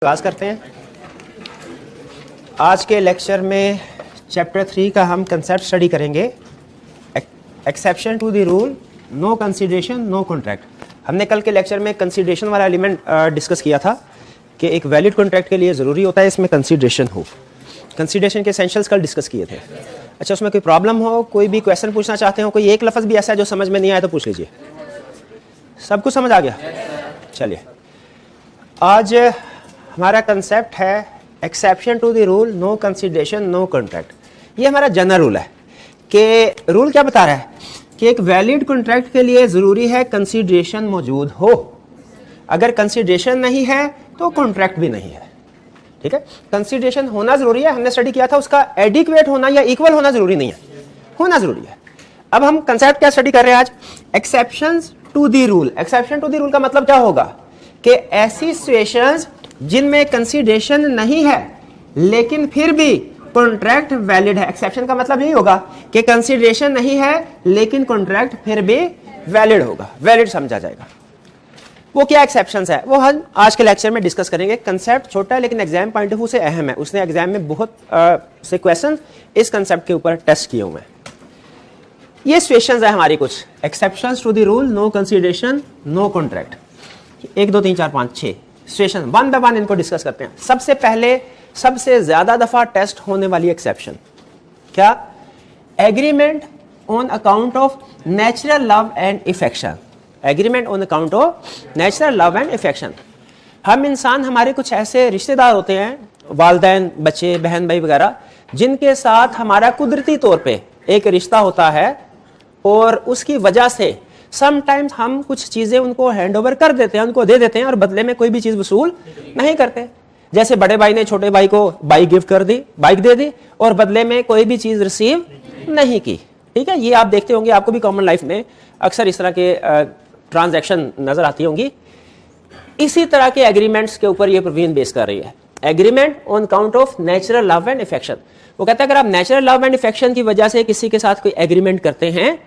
आगाज करते हैं। आज के लेक्चर में चैप्टर 3 का हम कंसेप्ट स्टडी करेंगे। Exception to the rule, no consideration no contract. हमने कल के लेक्चर में कंसीडरेशन वाला एलिमेंट डिस्कस किया था कि एक वैलिड कॉन्ट्रैक्ट के लिए ज़रूरी होता है इसमें कंसीडरेशन हो। कंसीडरेशन के एसेंशियल्स कल डिस्कस किए थे। अच्छा, उसमें कोई प्रॉब्लम हो, कोई भी क्वेश्चन पूछना चाहते हो, कोई एक लफ्ज़ भी ऐसा है जो समझ में नहीं आया तो पूछ लीजिए। सब कुछ समझ आ गया? चलिए, आज हमारा कंसेप्ट है exception to the rule, no consideration no contract. ये हमारा जनरल रूल है कि रूल क्या बता रहा है कि एक वैलिड कॉन्ट्रैक्ट के लिए ज़रूरी है कंसीडरेशन मौजूद हो। अगर कंसीडरेशन नहीं है तो कॉन्ट्रैक्ट भी नहीं है। ठीक है, कंसीडरेशन होना ज़रूरी है। हमने स्टडी किया था उसका एडिक्वेट होना या इक्वल होना ज़रूरी नहीं है, होना ज़रूरी है। अब हम कंसेप्ट क्या स्टडी कर रहे हैं आज? Exceptions to the rule. Exception to the rule का मतलब क्या होगा कि ऐसी सिचुएशंस जिनमें कंसीडरेशन नहीं है लेकिन फिर भी कॉन्ट्रैक्ट वैलिड है। एक्सेप्शन का मतलब यही होगा कि कंसीडरेशन नहीं है लेकिन कॉन्ट्रैक्ट फिर भी वैलिड होगा, वैलिड समझा जाएगा। वो क्या एक्सेप्शंस है वो हम आज के लेक्चर में डिस्कस करेंगे। कंसेप्ट छोटा है लेकिन एग्जाम पॉइंट ऑफ व्यू से अहम है। उसने एग्जाम में बहुत से क्वेश्चन इस कंसेप्ट के ऊपर टेस्ट किए हुए हैं। ये सिचुएशंस है हमारी कुछ exceptions to the rule, no consideration no contract. 1 2 3 4 5 6 situation, one by one इनको डिस्कस करते हैं। सबसे पहले सबसे ज्यादा दफा टेस्ट होने वाली एक्सेप्शन क्या? Agreement on account of natural love and affection. Agreement on account of natural love and affection. हम इंसान, हमारे कुछ ऐसे रिश्तेदार होते हैं, वालिदैन, बच्चे, बहन भाई वगैरह, जिनके साथ हमारा कुदरती तौर पे एक रिश्ता होता है और उसकी वजह से समटाइम्स हम कुछ चीजें उनको हैंड ओवर कर देते हैं, उनको दे देते हैं और बदले में कोई भी चीज वसूल नहीं करते। जैसे बड़े भाई ने छोटे भाई को बाइक गिफ्ट कर दी, बाइक दे दी और बदले में कोई भी चीज रिसीव नहीं की। ठीक है, ये आप देखते होंगे, आपको भी कॉमन लाइफ में अक्सर इस तरह के ट्रांजैक्शन नजर आती होंगी। इसी तरह के एग्रीमेंट्स के ऊपर ये प्रोविजन बेस कर रही है। Agreement on account of natural love and affection. वो कहता है अगर आप नेचुरल लव एंड इफेक्शन की वजह से किसी के साथ कोई एग्रीमेंट करते हैं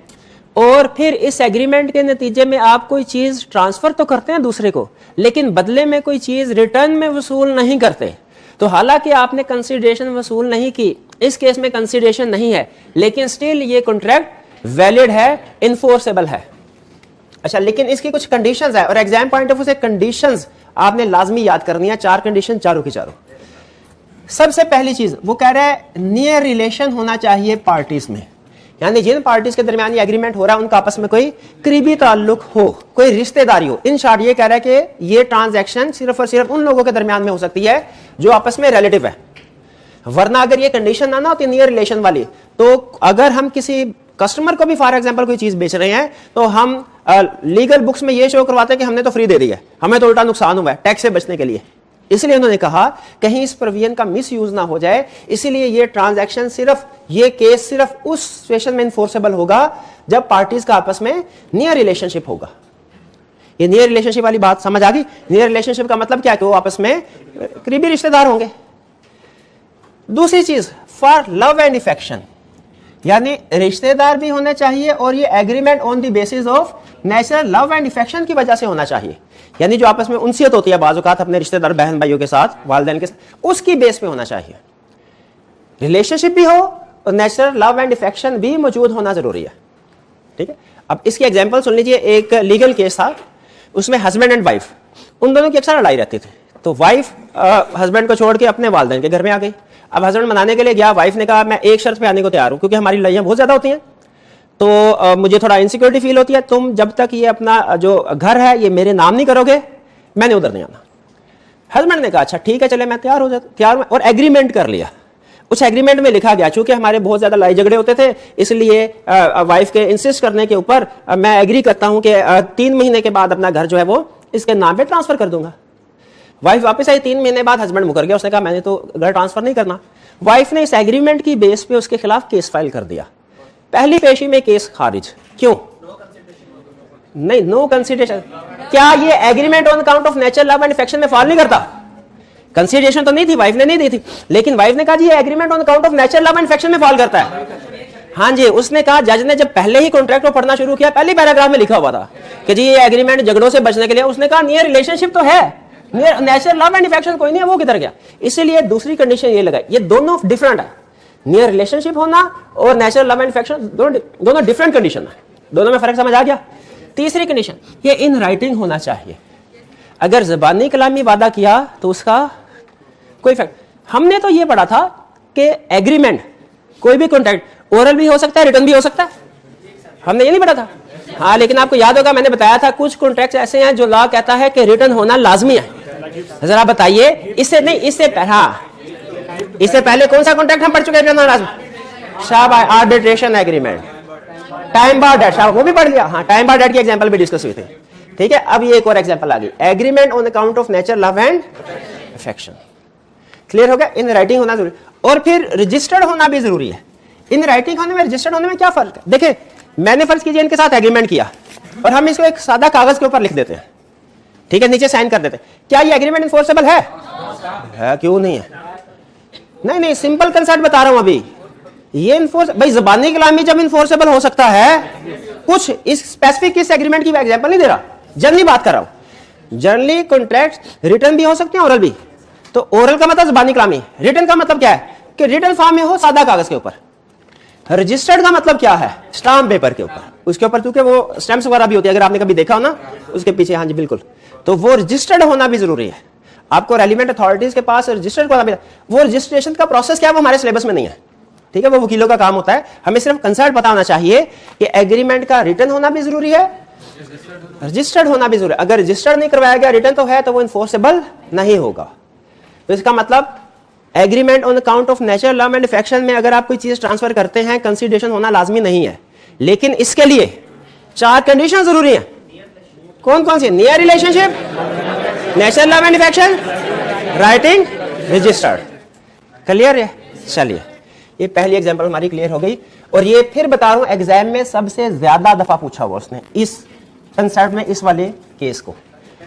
और फिर इस एग्रीमेंट के नतीजे में आप कोई चीज ट्रांसफर तो करते हैं दूसरे को, लेकिन बदले में कोई चीज रिटर्न में वसूल नहीं करते, तो हालांकि आपने कंसीडरेशन वसूल नहीं की, इस केस में कंसीडरेशन नहीं है, लेकिन स्टिल ये कॉन्ट्रैक्ट वैलिड है, इन्फोर्सेबल है। अच्छा, लेकिन इसकी कुछ कंडीशंस है और एग्जाम पॉइंट ऑफ व्यू से कंडीशंस आपने लाजमी याद करनी है। 4 कंडीशन, चारों की चारों। सबसे पहली चीज वो कह रहा है नियर रिलेशन होना चाहिए पार्टीज में, यानी जिन पार्टीज के दरमियान ये एग्रीमेंट हो रहा है उनका आपस में कोई करीबी ताल्लुक हो, कोई रिश्तेदारी हो। इन शॉर्ट ये कह रहा है कि ये ट्रांजैक्शन सिर्फ और सिर्फ उन लोगों के दरमियान में हो सकती है जो आपस में रिलेटिव है। वरना अगर ये कंडीशन ना होती नियर रिलेशन वाली, तो अगर हम किसी कस्टमर को भी फॉर एग्जाम्पल कोई चीज बेच रहे हैं तो हम लीगल बुक्स में ये शो करवाते हैं कि हमने तो फ्री दे दी है, हमें तो उल्टा नुकसान हुआ है टैक्स से बचने के लिए। इसलिए उन्होंने कहा कहीं इस प्रोविजन का मिस यूज ना हो जाए, इसीलिए ये ट्रांजैक्शन सिर्फ, ये केस सिर्फ उस सिचुएशन में इन्फोर्सेबल होगा जब पार्टीज का आपस में नियर रिलेशनशिप होगा। ये नियर रिलेशनशिप वाली बात समझ आ गई? नियर रिलेशनशिप का मतलब क्या है कि वो आपस में करीबी रिश्तेदार होंगे। दूसरी चीज, फॉर लव एंड इफेक्शन, यानी रिश्तेदार भी होने चाहिए और ये agreement on the basis of natural love and affection की वजह से होना चाहिए। यानी जो आपस में उनसियत होती है बाज़ औक़ात अपने रिश्तेदार बहन भाइयों के साथ, वालिदैन के साथ, उसकी बेस पे होना चाहिए। रिलेशनशिप भी हो और नेचुरल लव एंड इफेक्शन भी मौजूद होना जरूरी है। ठीक है, अब इसकी एग्जांपल सुन लीजिए। एक लीगल केस था, उसमें हस्बैंड एंड वाइफ, उन दोनों की अक्सर लड़ाई रहती थी। तो वाइफ हस्बैंड को छोड़ के अपने वालिदैन के घर में आ गई। अब हस्बैंड मनाने के लिए गया, वाइफ ने कहा मैं एक शर्त पे आने को तैयार हूं क्योंकि हमारी लड़ाइयां बहुत ज्यादा होती हैं, तो मुझे थोड़ा इनसिक्योरिटी फील होती है, तुम जब तक ये अपना जो घर है ये मेरे नाम नहीं करोगे मैंने उधर नहीं आना। हस्बैंड ने कहा अच्छा ठीक है, चले मैं तैयार हो जाता, तैयार और एग्रीमेंट कर लिया। उस एग्रीमेंट में लिखा गया, चूंकि हमारे बहुत ज्यादा लड़ाई झगड़े होते थे, इसलिए वाइफ के इंसिस्ट करने के ऊपर मैं एग्री करता हूं कि 3 महीने के बाद अपना घर जो है वो इसके नाम पे ट्रांसफर कर दूंगा। वाइफ वापस आई, 3 महीने बाद हस्बैंड मुकर गया, उसने कहा मैंने तो घर ट्रांसफर नहीं करना। वाइफ ने इस एग्रीमेंट की बेस पे उसके खिलाफ केस फाइल कर दिया। पहली पेशी में केस खारिज। क्यों? नहीं, नो कंसीडरेशन। क्या ये agreement on account of natural love and affection में फॉल नहीं करता? कंसीडरेशन तो नहीं थी, वाइफ ने नहीं दी थी, लेकिन वाइफ ने कहा जी ये agreement on account of natural love and affection में फॉल करता है। हाँ जी, उसने कहा, जज ने जब पहले ही कॉन्ट्रैक्ट को पढ़ना शुरू किया, पहली पैराग्राफ में लिखा हुआ था कि जी ये एग्रीमेंट झगड़ों से बचने के लिए, उसने कहा नियर रिलेशनशिप तो है नेचुरल लव एंड अफेक्शन कोई नहीं है, वो किधर गया? इसीलिए दूसरी कंडीशन ये लगाई, ये दोनों डिफरेंट है, नियर रिलेशनशिप होना और नेचुरल लव एंड अफेक्शन दोनों डिफरेंट कंडीशन है, दोनों में फर्क समझ आ गया? तीसरी कंडीशन ये इन राइटिंग होना चाहिए। अगर ज़बानी कलामी वादा किया तो उसका कोई फैक्ट, हमने तो ये पढ़ा था कि एग्रीमेंट कोई भी कॉन्ट्रैक्ट ओरल भी हो सकता है, रिटर्न भी हो सकता है, हमने ये नहीं पढ़ा था? हाँ, लेकिन आपको याद होगा मैंने बताया था कुछ कॉन्ट्रैक्ट ऐसे हैं जो लॉ कहता है कि रिटर्न होना लाजमी है। जरा बताइए, इससे नहीं, इससे पहले कौन सा कॉन्ट्रैक्ट हम पढ़ चुके हैं? शाबाश, आर्बिट्रेशन एग्रीमेंट, टाइम बार डेट, वो भी पढ़ लिया। हाँ, टाइम बार डेट की एग्जांपल भी डिस्कस हुई थी। ठीक है, अब ये एक और एग्जांपल आ गई, agreement on account of nature love and affection. Clear हो गया? इन राइटिंग होना जरूरी, और फिर रजिस्टर्ड होना भी जरूरी है। इन राइटिंग होने में रजिस्टर्ड होने में क्या फर्क है? देखिए, मैंने फर्ज कीजिए इनके साथ एग्रीमेंट किया और हम इसको एक सादा कागज के ऊपर लिख देते हैं, ठीक है, नीचे साइन कर देते हैं, क्या ये एग्रीमेंट इन्फोर्सेबल है? क्यों नहीं है? नहीं, सिंपल कंसेप्ट बता रहा हूं अभी। ये इन्फोर्स, भाई ज़बानी कलामी जब इन्फोर्सेबल हो सकता है, कुछ इस स्पेसिफिक किस एग्रीमेंट की एग्जांपल नहीं दे रहा, जनरली बात कर रहा हूं। जनरली कॉन्ट्रैक्ट रिटर्न भी हो सकते हैं, ओरल भी। तो ओरल का मतलब ज़बानी कलामी, रिटर्न का मतलब क्या है कि रिटर्न फॉर्म में हो, सादा कागज के ऊपर। रजिस्टर्ड का मतलब क्या है? स्टाम्प पेपर के ऊपर, उसके ऊपर, क्योंकि वो स्टैम्प्स वगैरह भी होती है, अगर आपने कभी देखा हो ना उसके पीछे। हाँ जी बिल्कुल, तो वो रजिस्टर्ड होना भी जरूरी है। आपको रेलिवेंट अथॉरिटीज के पास रजिस्टर्ड होना भी, वो रजिस्ट्रेशन का प्रोसेस क्या है वो हमारे सिलेबस में नहीं है, ठीक है, वो वकीलों का काम होता है। हमें सिर्फ कंसर्ट पता होना चाहिए कि एग्रीमेंट का रिटर्न होना भी जरूरी है, रजिस्टर्ड होना भी जरूरी है। अगर रजिस्टर्ड नहीं करवाया गया, रिटर्न तो है, तो वो इन्फोर्सेबल नहीं होगा। तो इसका मतलब agreement on account of nature love and affection में अगर आप कोई चीज ट्रांसफर करते हैं, कंसीडरेशन होना लाजमी नहीं है, लेकिन इसके लिए 4 कंडीशन जरूरी है। कौन कौन सी? Near relationship, nature love and affection, writing, registered. Clear है? चलिए, ये पहली एग्जांपल हमारी क्लियर हो गई। और ये फिर बता रहा हूं, एग्जाम में सबसे ज्यादा दफा पूछा हुआ उसने इस कंसेप्ट में, इस वाले केस को,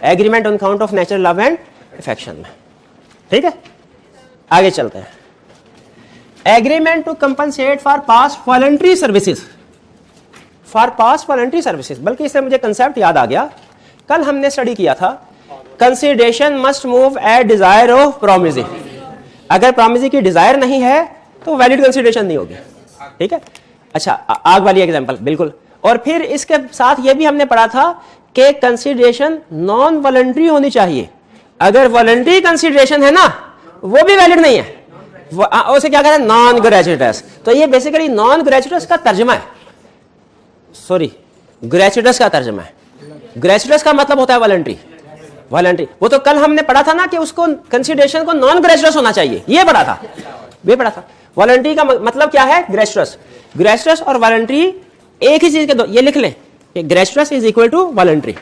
agreement on account of nature love and affection में। ठीक है, आगे चलते हैं। Agreement to compensate for past voluntary services, for past voluntary services, बल्कि इससे मुझे कंसेप्ट याद आ गया, कल हमने स्टडी किया था, consideration must move at desire of promisee. अगर प्रोमिसी की डिजायर नहीं है तो वैलिड कंसिडरेशन नहीं होगी। ठीक है, अच्छा, आग वाली एग्जांपल बिल्कुल। और फिर इसके साथ ये भी हमने पढ़ा था कि कंसिडरेशन नॉन वॉलंटरी होनी चाहिए। अगर वॉलंटरी कंसिडरेशन है ना, वो भी वैलिड नहीं है, उसे क्या कहते हैं? नॉन ग्रेचुइटस। तो ये बेसिकली नॉन ग्रेचुइटस का तर्जमा है, सॉरी, ग्रेचुइटस का तर्जमा है। ग्रेचुइटस का मतलब होता है वॉलंटरी, वॉलंटरी। वो तो कल हमने पढ़ा था ना कि उसको कंसिडरेशन को नॉन ग्रेचुइटस होना चाहिए, ये पढ़ा था, ये पढ़ा था। वॉलंटरी का मतलब क्या है? ग्रेचुइटस। ग्रेचुइटस और वॉलंटरी एक ही चीज के दो, ये लिख लें, ग्रेचुइटस इज इक्वल टू वॉलंटरी।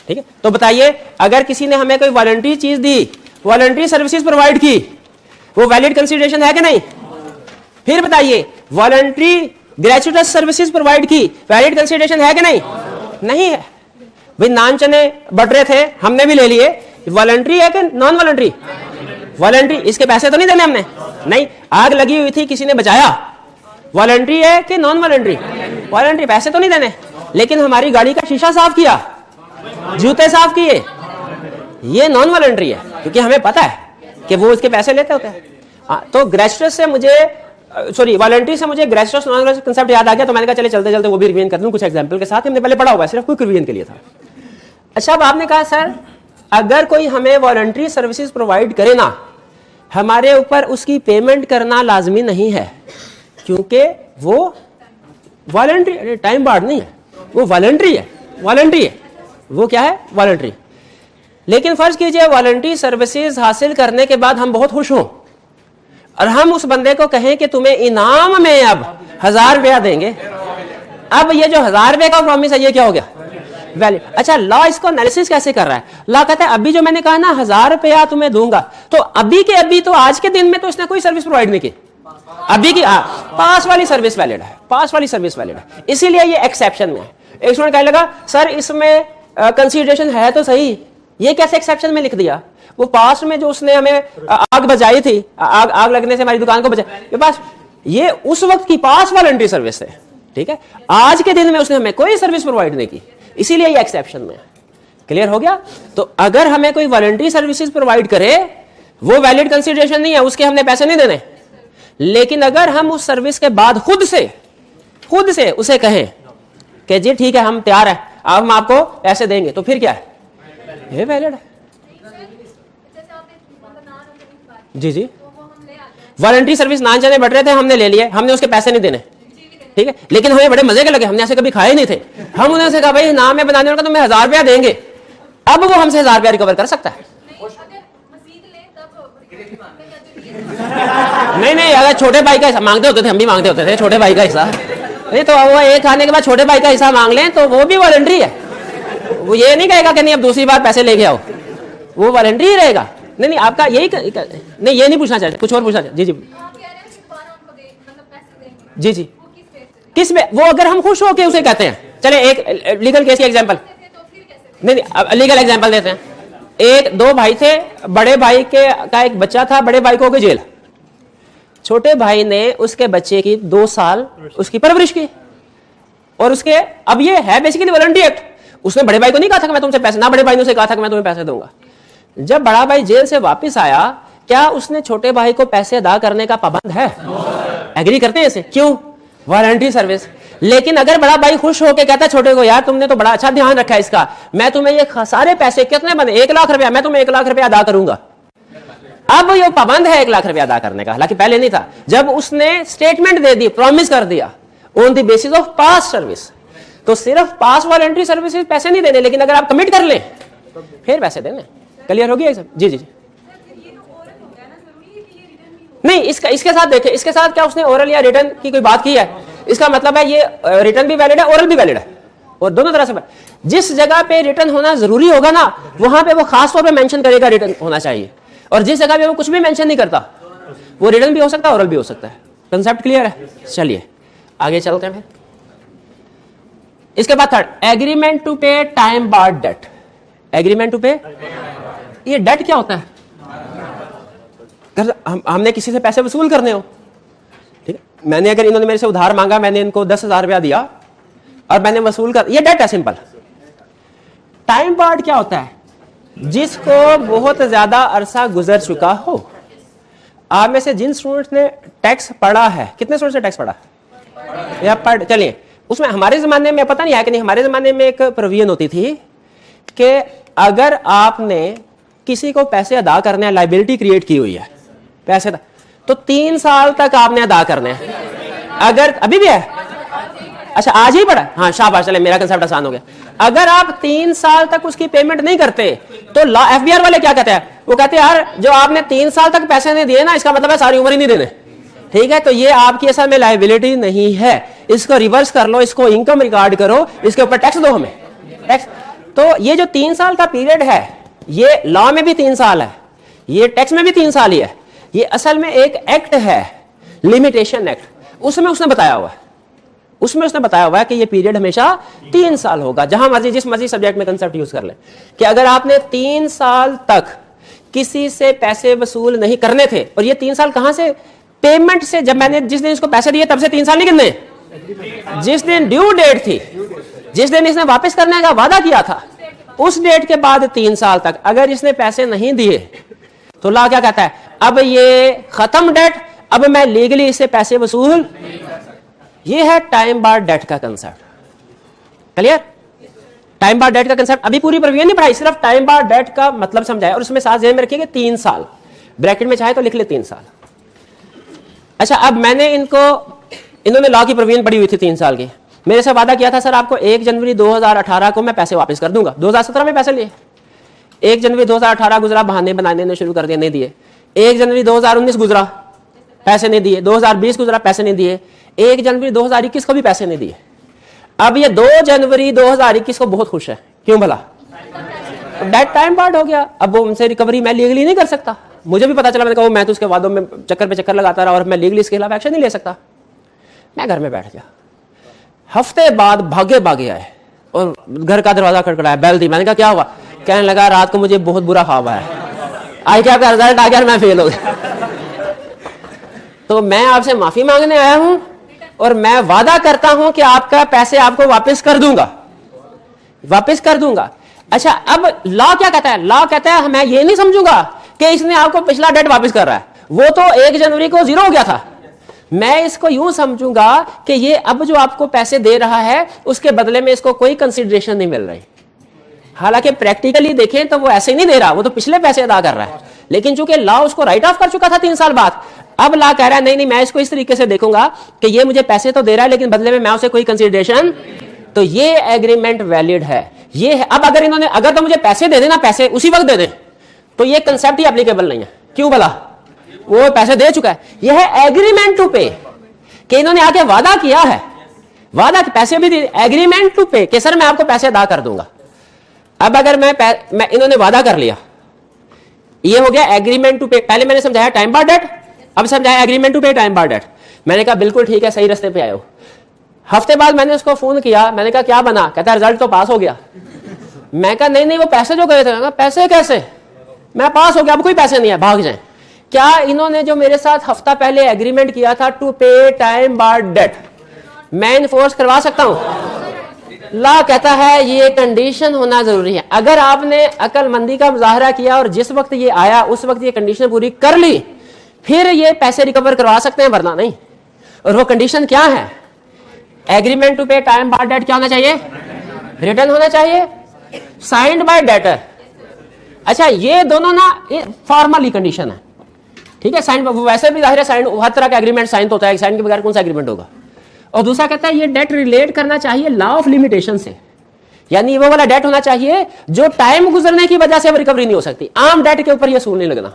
ठीक है, तो बताइए, अगर किसी ने हमें कोई वॉलंटरी चीज दी, वॉलंटरी सर्विसेज प्रोवाइड की, वो वैलिड कंसिडरेशन है कि नहीं? फिर बताइए, वॉलंटरी ग्रेचुइटस सर्विसेज प्रोवाइड की, वैलिड कंसिडरेशन है कि नहीं? नहीं है। भाई नान चने बढ़ रहे थे, हमने भी ले लिए, वॉलंटरी है कि नॉन वॉलंटरी? वॉलंटरी। इसके पैसे तो नहीं देने हमने? नहीं। आग लगी हुई थी, किसी ने बचाया, वॉलंटरी है कि नॉन वॉलंटरी? वॉलंटरी। पैसे तो नहीं देने, लेकिन हमारी गाड़ी का शीशा साफ किया, जूते साफ किए, ये नॉन वॉलंटरी है, क्योंकि हमें पता है कि वो उसके पैसे लेते होते हैं। तो ग्रेचुइटस से मुझे, सॉरी, वॉलंटरी से मुझे ग्रेचुइटस नॉन ग्रेचुइटस कंसेप्ट याद आ गया, तो मैंने कहा चले चलते चलते वो भी रिवीजन कर दूं कुछ एग्जांपल के साथ। हमने पहले पढ़ा हुआ है, सिर्फ कोई रिवीजन के लिए था। अच्छा, अब आपने कहा सर अगर कोई हमें वॉलंटरी सर्विसेज प्रोवाइड करे ना, हमारे ऊपर उसकी पेमेंट करना लाजमी नहीं है, क्योंकि वो वॉलंटरी, टाइम बार्ड नहीं है, वो वॉलंटरी है, वॉलंटरी है, वो क्या है? वॉलंटरी। लेकिन फर्ज कीजिए वॉलंटरी सर्विसेज हासिल करने के बाद हम बहुत खुश हों और हम उस बंदे को कहें कि तुम्हें इनाम में अब 1000 रुपया देंगे। अब ये जो 1000 रुपए का प्रॉमिस है, ये क्या हो गया? वैलिड। अच्छा, लॉ इसको एनालिसिस कैसे कर रहा है? लॉ कहता है अभी जो मैंने कहा ना 1000 रुपया तुम्हें दूंगा, तो अभी के अभी, तो आज के दिन में तो इसने कोई सर्विस प्रोवाइड नहीं की, अभी की पास वाली सर्विस वैलिड है, पास वाली सर्विस वैलिड है, इसीलिए ये एक्सेप्शन में है। एक स्टूडेंट कहने लगा सर इसमें कंसीडरेशन है तो सही, ये कैसे एक्सेप्शन में लिख दिया? वो पास्ट में जो उसने हमें आग बचाई थी, आग लगने से हमारी दुकान को बचाई, पास ये उस वक्त की पास वॉलंटरी सर्विस है। ठीक है, आज के दिन में उसने हमें कोई सर्विस प्रोवाइड नहीं की, इसीलिए ये एक्सेप्शन में है। क्लियर हो गया? तो अगर हमें कोई वॉलंटरी सर्विसेज प्रोवाइड करे, वो वैलिड कंसीडरेशन नहीं है, उसके हमने पैसे नहीं देने। लेकिन अगर हम उस सर्विस के बाद खुद से उसे कहें कि जी ठीक है हम तैयार है, अब हम आपको पैसे देंगे, तो फिर क्या है? ये वैलिड है। जी वॉलंटरी सर्विस ना जाने बढ़ रहे थे, हमने ले लिए, हमने उसके पैसे नहीं देने, ठीक है, लेकिन हमें बड़े मजे के लगे, हमने ऐसे कभी खाए नहीं थे। हम उन्हें से कहा भाई नाम है बनाने वाला, तुम्हें 1000 रुपया देंगे, अब वो हमसे 1000 रुपया रिकवर कर सकता है। नहीं, अगर छोटे भाई का हिस्सा मांगते होते थे, हम भी मांगते होते थे छोटे भाई का हिस्सा, नहीं तो वो एक खाने के बाद छोटे भाई का हिस्सा मांग लें तो वो भी वॉलंटरी है। वो ये नहीं कहेगा कि नहीं अब दूसरी बार पैसे लेके आओ, वो वॉलंटरी ही रहेगा। नहीं आपका यही नहीं, ये नहीं पूछना चाहिए, कुछ और पूछना चाहिए। जी किस में? वो अगर हम खुश होके उसे कहते हैं, चले एक लीगल केस की एग्जांपल, नहीं अब लीगल एग्जांपल देते हैं। एक दो भाई थे, बड़े भाई का एक बच्चा था, बड़े भाई को हो गई जेल, छोटे भाई ने उसके बच्चे की 2 साल उसकी परवरिश की, और उसके अब ये है बेसिकली वॉलंटरी एक्ट। उसने बड़े भाई को नहीं कहा था कि मैं तुमसे पैसे, ना बड़े भाई ने उसे कहा था कि मैं तुम्हें पैसे दूंगा। जब बड़ा भाई जेल से वापस आया, क्या उसने छोटे भाई को पैसे अदा करने का पाबंद है? एग्री करते हैं इसे? क्यों? Voluntary service. लेकिन अगर बड़ा भाई खुश होकर कहता है छोटे को, यार तुमने तो बड़ा अच्छा ध्यान रखा है इसका, मैं तुम्हें ये सारे पैसे कितने बने, 1 लाख रुपया, मैं तुम्हें 1 लाख रुपया अदा करूंगा। अब ये पाबंद है 1 लाख रुपया अदा करने का, हालांकि पहले नहीं था। जब उसने स्टेटमेंट दे दी, प्रॉमिस कर दिया on the basis of pass service, तो सिर्फ पास वॉलंटरी सर्विसेज पैसे नहीं देने, लेकिन अगर आप कमिट कर लें फिर पैसे देने। क्लियर हो गया सब? जी नहीं, इसके साथ देखें, इसके साथ क्या उसने ओरल या रिटर्न की कोई बात की है? इसका मतलब है ये रिटर्न भी वैलिड है, ओरल भी वैलिड है, और दोनों तरह से। जिस जगह पे रिटर्न होना जरूरी होगा ना, वहां पे वो खास तौर पे मेंशन करेगा रिटर्न होना चाहिए, और जिस जगह पे वो कुछ भी मेंशन नहीं करता, वो रिटर्न भी हो सकता है, ओरल भी हो सकता है। कंसेप्ट क्लियर है? चलिए आगे चलते हैं। फिर इसके बाद third, agreement to pay time barred debt. Agreement to pay, ये डेट क्या होता है? हमने किसी से पैसे वसूल करने हो, ठीक है, मैंने अगर इन्होंने मेरे से उधार मांगा, मैंने इनको 10,000 रुपया दिया और मैंने वसूल कर, ये डेट है सिंपल। टाइम बार्ड क्या होता है? जिसको बहुत ज्यादा अरसा गुजर चुका हो। आप में से जिन स्टूडेंट्स ने टैक्स पढ़ा है, कितने स्टूडेंट्स ने टैक्स पढ़ा या पढ़, चलिए उसमें हमारे जमाने में पता नहीं है कि नहीं, हमारे जमाने में एक प्रोविजन होती थी कि अगर आपने किसी को पैसे अदा करने हैं, लाइबिलिटी क्रिएट की हुई है पैसे, तो 3 साल तक आपने अदा करने हैं। अगर अभी भी है, अच्छा आज ही पढ़ा, हाँ शाबाश, चले मेरा कंसेप्ट आसान हो गया। अगर आप 3 साल तक उसकी पेमेंट नहीं करते, तो लॉ एफबीआर वाले क्या कहते हैं? वो कहते हैं यार जो आपने 3 साल तक पैसे नहीं दिए ना, इसका मतलब है सारी उम्र ही नहीं देने, ठीक है, तो ये आपकी असल में लायबिलिटी नहीं है, इसको रिवर्स कर लो, इसको इनकम रिकॉर्ड करो, इसके ऊपर टैक्स दो हमें, टैक्स। तो ये जो 3 साल का पीरियड है, ये लॉ में भी 3 साल है, ये टैक्स में भी 3 साल ही है। ये असल में एक एक्ट है, लिमिटेशन एक्ट, उसमें उसने बताया हुआ है, उसमें उसने बताया हुआ है कि ये पीरियड हमेशा 3 साल होगा। जहां मर्जी जिस मर्जी सब्जेक्ट में कंसेप्ट यूज कर ले, कि अगर आपने 3 साल तक किसी से पैसे वसूल नहीं करने थे, और ये 3 साल कहां से? पेमेंट से, जब मैंने जिस दिन इसको पैसे दिए तब से 3 साल नहीं गिनने, जिस दिन ड्यू डेट थी, जिस दिन इसने वापस करने का वादा किया था, उस डेट के बाद 3 साल तक अगर इसने पैसे नहीं दिए, तो लॉ क्या कहता है? अब ये खत्म डेट, अब मैं लीगली इससे पैसे वसूल, ये है टाइम बार डेट का कंसेप्ट। क्लियर? टाइम बार डेट का कंसेप्ट अभी पूरी प्रोविजन नहीं पढ़ाई, सिर्फ टाइम बार डेट का मतलब समझाया, और उसमें साथ ध्यान में रखिएगा 3 साल, ब्रैकेट में चाहे तो लिख ले 3 साल। अच्छा, अब मैंने इन्होंने लॉ की प्रोविजन पढ़ी हुई थी 3 साल की, मेरे से वादा किया था सर आपको 1 जनवरी 2018 को मैं पैसे वापस कर दूंगा। 2017 में पैसे लिए, 1 जनवरी 2018 गुजरा, बहाने बनाने शुरू कर दिए, नहीं दिए। 1 जनवरी 2019 गुजरा, पैसे नहीं दिए। 2020 गुजरा, पैसे नहीं दिए। 1 जनवरी 2021 को भी पैसे नहीं दिए। अब ये 2 जनवरी 2021 को बहुत खुश है, क्यों भला? डेट टाइम बार्ड हो गया, अब वो उनसे रिकवरी मैं लीगली नहीं कर सकता। मुझे भी पता चला, मैंने कहा मैं तो उसके वादों में चक्कर पे चक्कर लगाता रहा और मैं लीगली इसके खिलाफ एक्शन नहीं ले सकता। मैं घर में बैठ गया, हफ्ते बाद भागे भागे आए और घर का दरवाजा खटखटाया, बेल दी। मैंने कहा क्या हुआ? कहने लगा रात को मुझे बहुत बुरा ख्वाब आया, आई क्या का रिजल्ट आ गया, मैं फेल हो गया। तो मैं आपसे माफी मांगने आया हूं और मैं वादा करता हूं कि आपका पैसे आपको वापस कर दूंगा, वापस कर दूंगा। अच्छा, अब लॉ क्या कहता है? लॉ कहता है मैं ये नहीं समझूंगा कि इसने आपको पिछला डेट वापस कर रहा है, वो तो 1 जनवरी को 0 हो गया था। मैं इसको यूं समझूंगा कि ये अब जो आपको पैसे दे रहा है उसके बदले में इसको कोई कंसिडरेशन नहीं मिल रही। हालांकि प्रैक्टिकली देखें तो वो ऐसे नहीं दे रहा, वो तो पिछले पैसे अदा कर रहा है, लेकिन चूंकि लॉ उसको राइट ऑफ कर चुका था 3 साल बाद, अब लॉ कह रहा है नहीं नहीं, मैं इसको इस तरीके से देखूंगा कि ये मुझे पैसे तो दे रहा है लेकिन बदले में मैं उसे कोई कंसिडरेशन, तो ये एग्रीमेंट वैलिड है। ये है। अब अगर इन्होंने अगर तो मुझे पैसे दे देना, पैसे उसी वक्त दे दे, तो ये कंसेप्ट ही एप्लीकेबल नहीं है। क्यों भला? वो पैसे दे चुका है। यह है एग्रीमेंट टू पे, कि इन्होंने आके वादा किया है, वादा पैसे भी दे, एग्रीमेंट टू पे कि सर मैं आपको पैसे अदा कर दूंगा। अब अगर मैं इन्होंने वादा कर लिया, ये हो गया एग्रीमेंट टू पे। पहले मैंने समझाया टाइम बार डेट, अब समझाया agreement to pay time bar date. मैंने कहा बिल्कुल ठीक है, सही रास्ते पे आए हो। हफ्ते बाद मैंने उसको फोन किया, मैंने कहा क्या बना? कहता रिजल्ट तो पास हो गया। मैं कहा नहीं नहीं, वो पैसे जो गए थे। पैसे कैसे? मैं पास हो गया, अब कोई पैसे नहीं है, भाग जाए। क्या इन्होंने जो मेरे साथ हफ्ता पहले एग्रीमेंट किया था to pay time bar date, मैं इन्फोर्स करवा सकता हूं? लॉ कहता है ये कंडीशन होना जरूरी है। अगर आपने अक्लमंदी का मुजाहरा किया और जिस वक्त ये आया उस वक्त ये कंडीशन पूरी कर ली, फिर ये पैसे रिकवर करवा सकते हैं, वरना नहीं। और वो कंडीशन क्या है? Agreement to pay time bar date क्या होना चाहिए? रिटर्न होना चाहिए, साइंड बाय डेटर। अच्छा, ये दोनों ना फॉर्मली कंडीशन है, ठीक है। साइन वैसे भी जाहिर है, साइन हर तरह का एग्रीमेंट साइन तो होता है, साइन के बगैर कौन सा एग्रीमेंट होगा। और दूसरा कहता है ये डेट रिलेट करना चाहिए लॉ ऑफ लिमिटेशन से, यानी वो वाला डेट होना चाहिए जो टाइम गुजरने की वजह से अब रिकवरी नहीं हो सकती। आम डेट के ऊपर ये सूल नहीं लगना।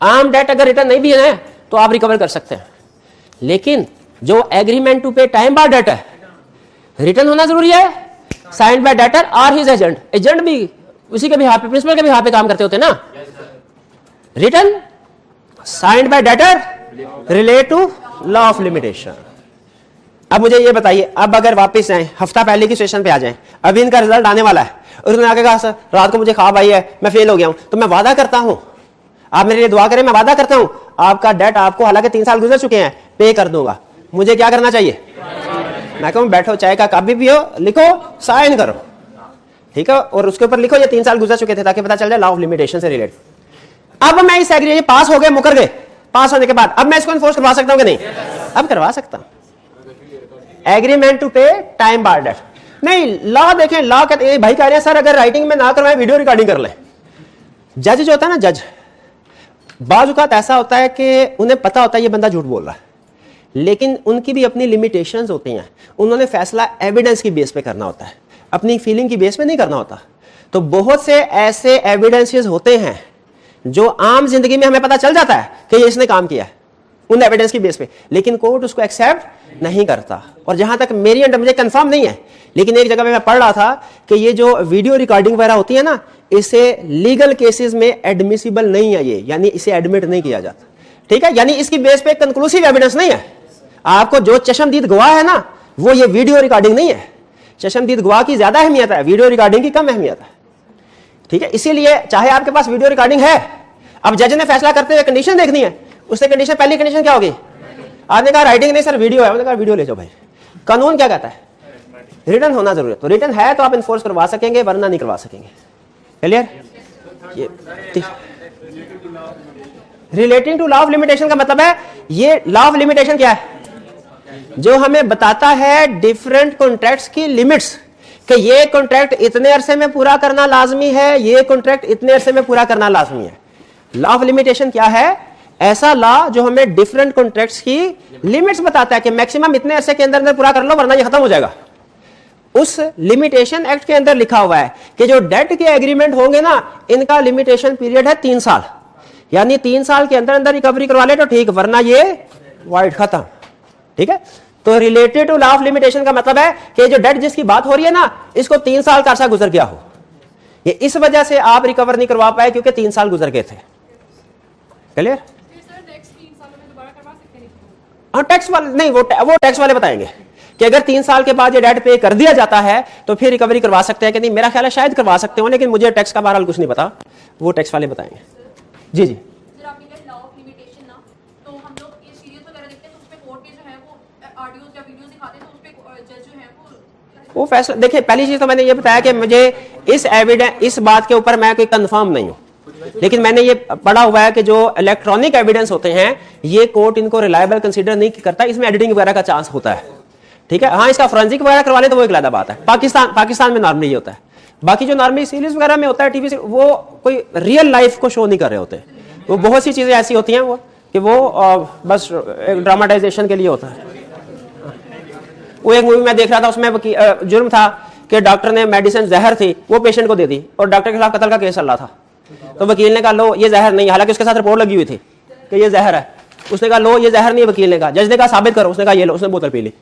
आम डेट अगर रिटर्न नहीं भी है तो आप रिकवर कर सकते हैं, लेकिन जो agreement to pay time bar date है, रिटर्न होना जरूरी है, साइंड बाय डेटर और हिज एजेंट। एजेंट भी उसी के बिहाफ पे, प्रिंसिपल के बिहाफ पे काम करते होते हैं ना। Return signed by debtor relate to law of limitation. अब मुझे ये बताइए, अब अगर वापस आए हफ्ता पहले की सिचुएशन पे आ जाएं, अभी इनका रिजल्ट आने वाला है और उन्होंने आगे कहा सर रात को मुझे ख्वाब आई है, मैं फेल हो गया हूं, तो मैं वादा करता हूं, आप मेरे लिए दुआ करें, मैं वादा करता हूं आपका डेट आपको हालांकि 3 साल गुजर चुके हैं पे कर दूंगा। मुझे क्या करना चाहिए? मैं कहूं बैठो, चाय का कप भी पियो, लिखो, साइन करो, ठीक है, और उसके ऊपर लिखो ये 3 साल गुजर चुके थे, ताकि पता चल जाए लॉ ऑफ लिमिटेशन से रिलेटेड। अब मैं इस एग्रीमेंट पास हो गए, मुकर गए, पास होने के बाद अब मैं इसको इन्फोर्स करवा सकता हूं कि नहीं? अब करवा सकता हूं। Agreement to pay time bar date नहीं, लॉ देखें, लॉ कहते भाई कह रहे हैं सर अगर राइटिंग में ना करवाएं वीडियो रिकॉर्डिंग कर लें। जज जो होता है ना, जज बाज़ औक़ात ऐसा होता है कि उन्हें पता होता है ये बंदा झूठ बोल रहा है, लेकिन उनकी भी अपनी लिमिटेशंस होती हैं। उन्होंने फैसला एविडेंस की बेस पे करना होता है, अपनी फीलिंग की बेस पे नहीं करना होता। तो बहुत से ऐसे एविडेंसेस होते हैं जो आम जिंदगी में हमें पता चल जाता है कि ये इसने काम किया है उन एविडेंस की बेस पे, लेकिन कोर्ट उसको एक्सेप्ट नहीं करता। और जहां तक मेरी अंडर, मुझे कंफर्म नहीं है, लेकिन एक जगह पे मैं पढ़ रहा था कि ये जो वीडियो रिकॉर्डिंग वगैरह होती है ना, इसे लीगल केसेस में एडमिसिबल नहीं है, ये यानी इसे एडमिट नहीं किया जाता, ठीक है। यानी इसकी बेस पे कंक्लूसिव एविडेंस नहीं है। आपको जो चश्मदीद गवाह है ना, वो ये वीडियो रिकॉर्डिंग नहीं है। चश्मदीद गवाह की ज्यादा अहमियत है, वीडियो रिकॉर्डिंग की कम अहमियत है, ठीक है। इसीलिए चाहे आपके पास वीडियो रिकॉर्डिंग है, अब जज ने फैसला करते हुए कंडीशन देखनी है, उससे कंडीशन, पहली कंडीशन क्या होगी? आपने कहा राइटिंग नहीं सर वीडियो है, उन्होंने कहा वीडियो ले जाओ भाई। कानून क्या कहता है? रिटर्न होना जरूरी है। तो रिटर्न है तो आप इन्फोर्स करवा सकेंगे, वरना नहीं करवा सकेंगे। क्लियर? ये relating to law of limitation का मतलब है, ये लॉ ऑफ लिमिटेशन क्या है? जो हमें बताता है डिफरेंट कॉन्ट्रैक्ट्स की लिमिट्स, कि ये कॉन्ट्रैक्ट इतने अरसे में पूरा करना लाजमी है, ये कॉन्ट्रैक्ट इतने अरसे में पूरा करना लाजमी है। लॉ ऑफ लिमिटेशन क्या है? ऐसा लॉ जो हमें डिफरेंट कॉन्ट्रैक्ट्स की लिमिट्स बताता है कि मैक्सिमम इतने अरसे के अंदर पूरा कर लो वरना ये खत्म हो जाएगा। उस लिमिटेशन एक्ट के अंदर लिखा हुआ है कि जो डेट के एग्रीमेंट होंगे ना, इनका लिमिटेशन पीरियड है 3 साल, यानी 3 साल के अंदर अंदर रिकवरी करवा ले तो ठीक, वरना ये वाइड खत्म, ठीक है। तो related to law of limitation का मतलब है कि जो डेट जिसकी बात हो रही है ना, इसको 3 साल का अरसा गुजर गया हो, ये इस वजह से आप रिकवर नहीं करवा पाए क्योंकि 3 साल गुजर गए थे। क्लियर? हाँ, टैक्स वाले नहीं, वो टैक्स वाले बताएंगे कि अगर 3 साल के बाद ये डेट पे कर दिया जाता है तो फिर रिकवरी करवा सकते हैं कि नहीं। मेरा ख्याल है शायद करवा सकते हो, लेकिन मुझे टैक्स का बहरहाल कुछ नहीं पता, वो टैक्स वाले बताएंगे। जी जी, वो फैसला देखिए, पहली चीज तो मैंने ये बताया कि मुझे इस बात के ऊपर मैं कोई कंफर्म नहीं हूं, लेकिन मैंने ये पढ़ा हुआ है कि जो इलेक्ट्रॉनिक एविडेंस होते हैं ये कोर्ट इनको रिलायबल कंसीडर नहीं करता, इसमें एडिटिंग वगैरह का चांस होता है। ठीक है, हाँ इसका फोरेंसिक वगैरह करवा ले तो वो एक अलग बात है। पाकिस्तान में नॉर्मली ये होता है, बाकी जो नॉर्मली सीरीज वगैरह में होता है टीवी से, वो कोई रियल लाइफ को शो नहीं कर रहे होते। वो बहुत सी चीजें ऐसी होती हैं वो कि वो बस एक ड्रामाटाइजेशन के लिए होता है। वो एक मूवी में देख रहा था, उसमें जुर्म था कि डॉक्टर ने मेडिसिन जहर थी वो पेशेंट को दे दी और डॉक्टर के खिलाफ कत्ल का केस चल रहा था। तो वकील ने कहा लो ये जहर नहीं, हालांकि उसके साथ रिपोर्ट लगी हुई थी कि ये जहर है। उसने कहा लो ये जहर नहीं है, वकील ने कहा। जज ने कहा साबित करो, उसने कहा ये लो, उसने बोतल पी ली।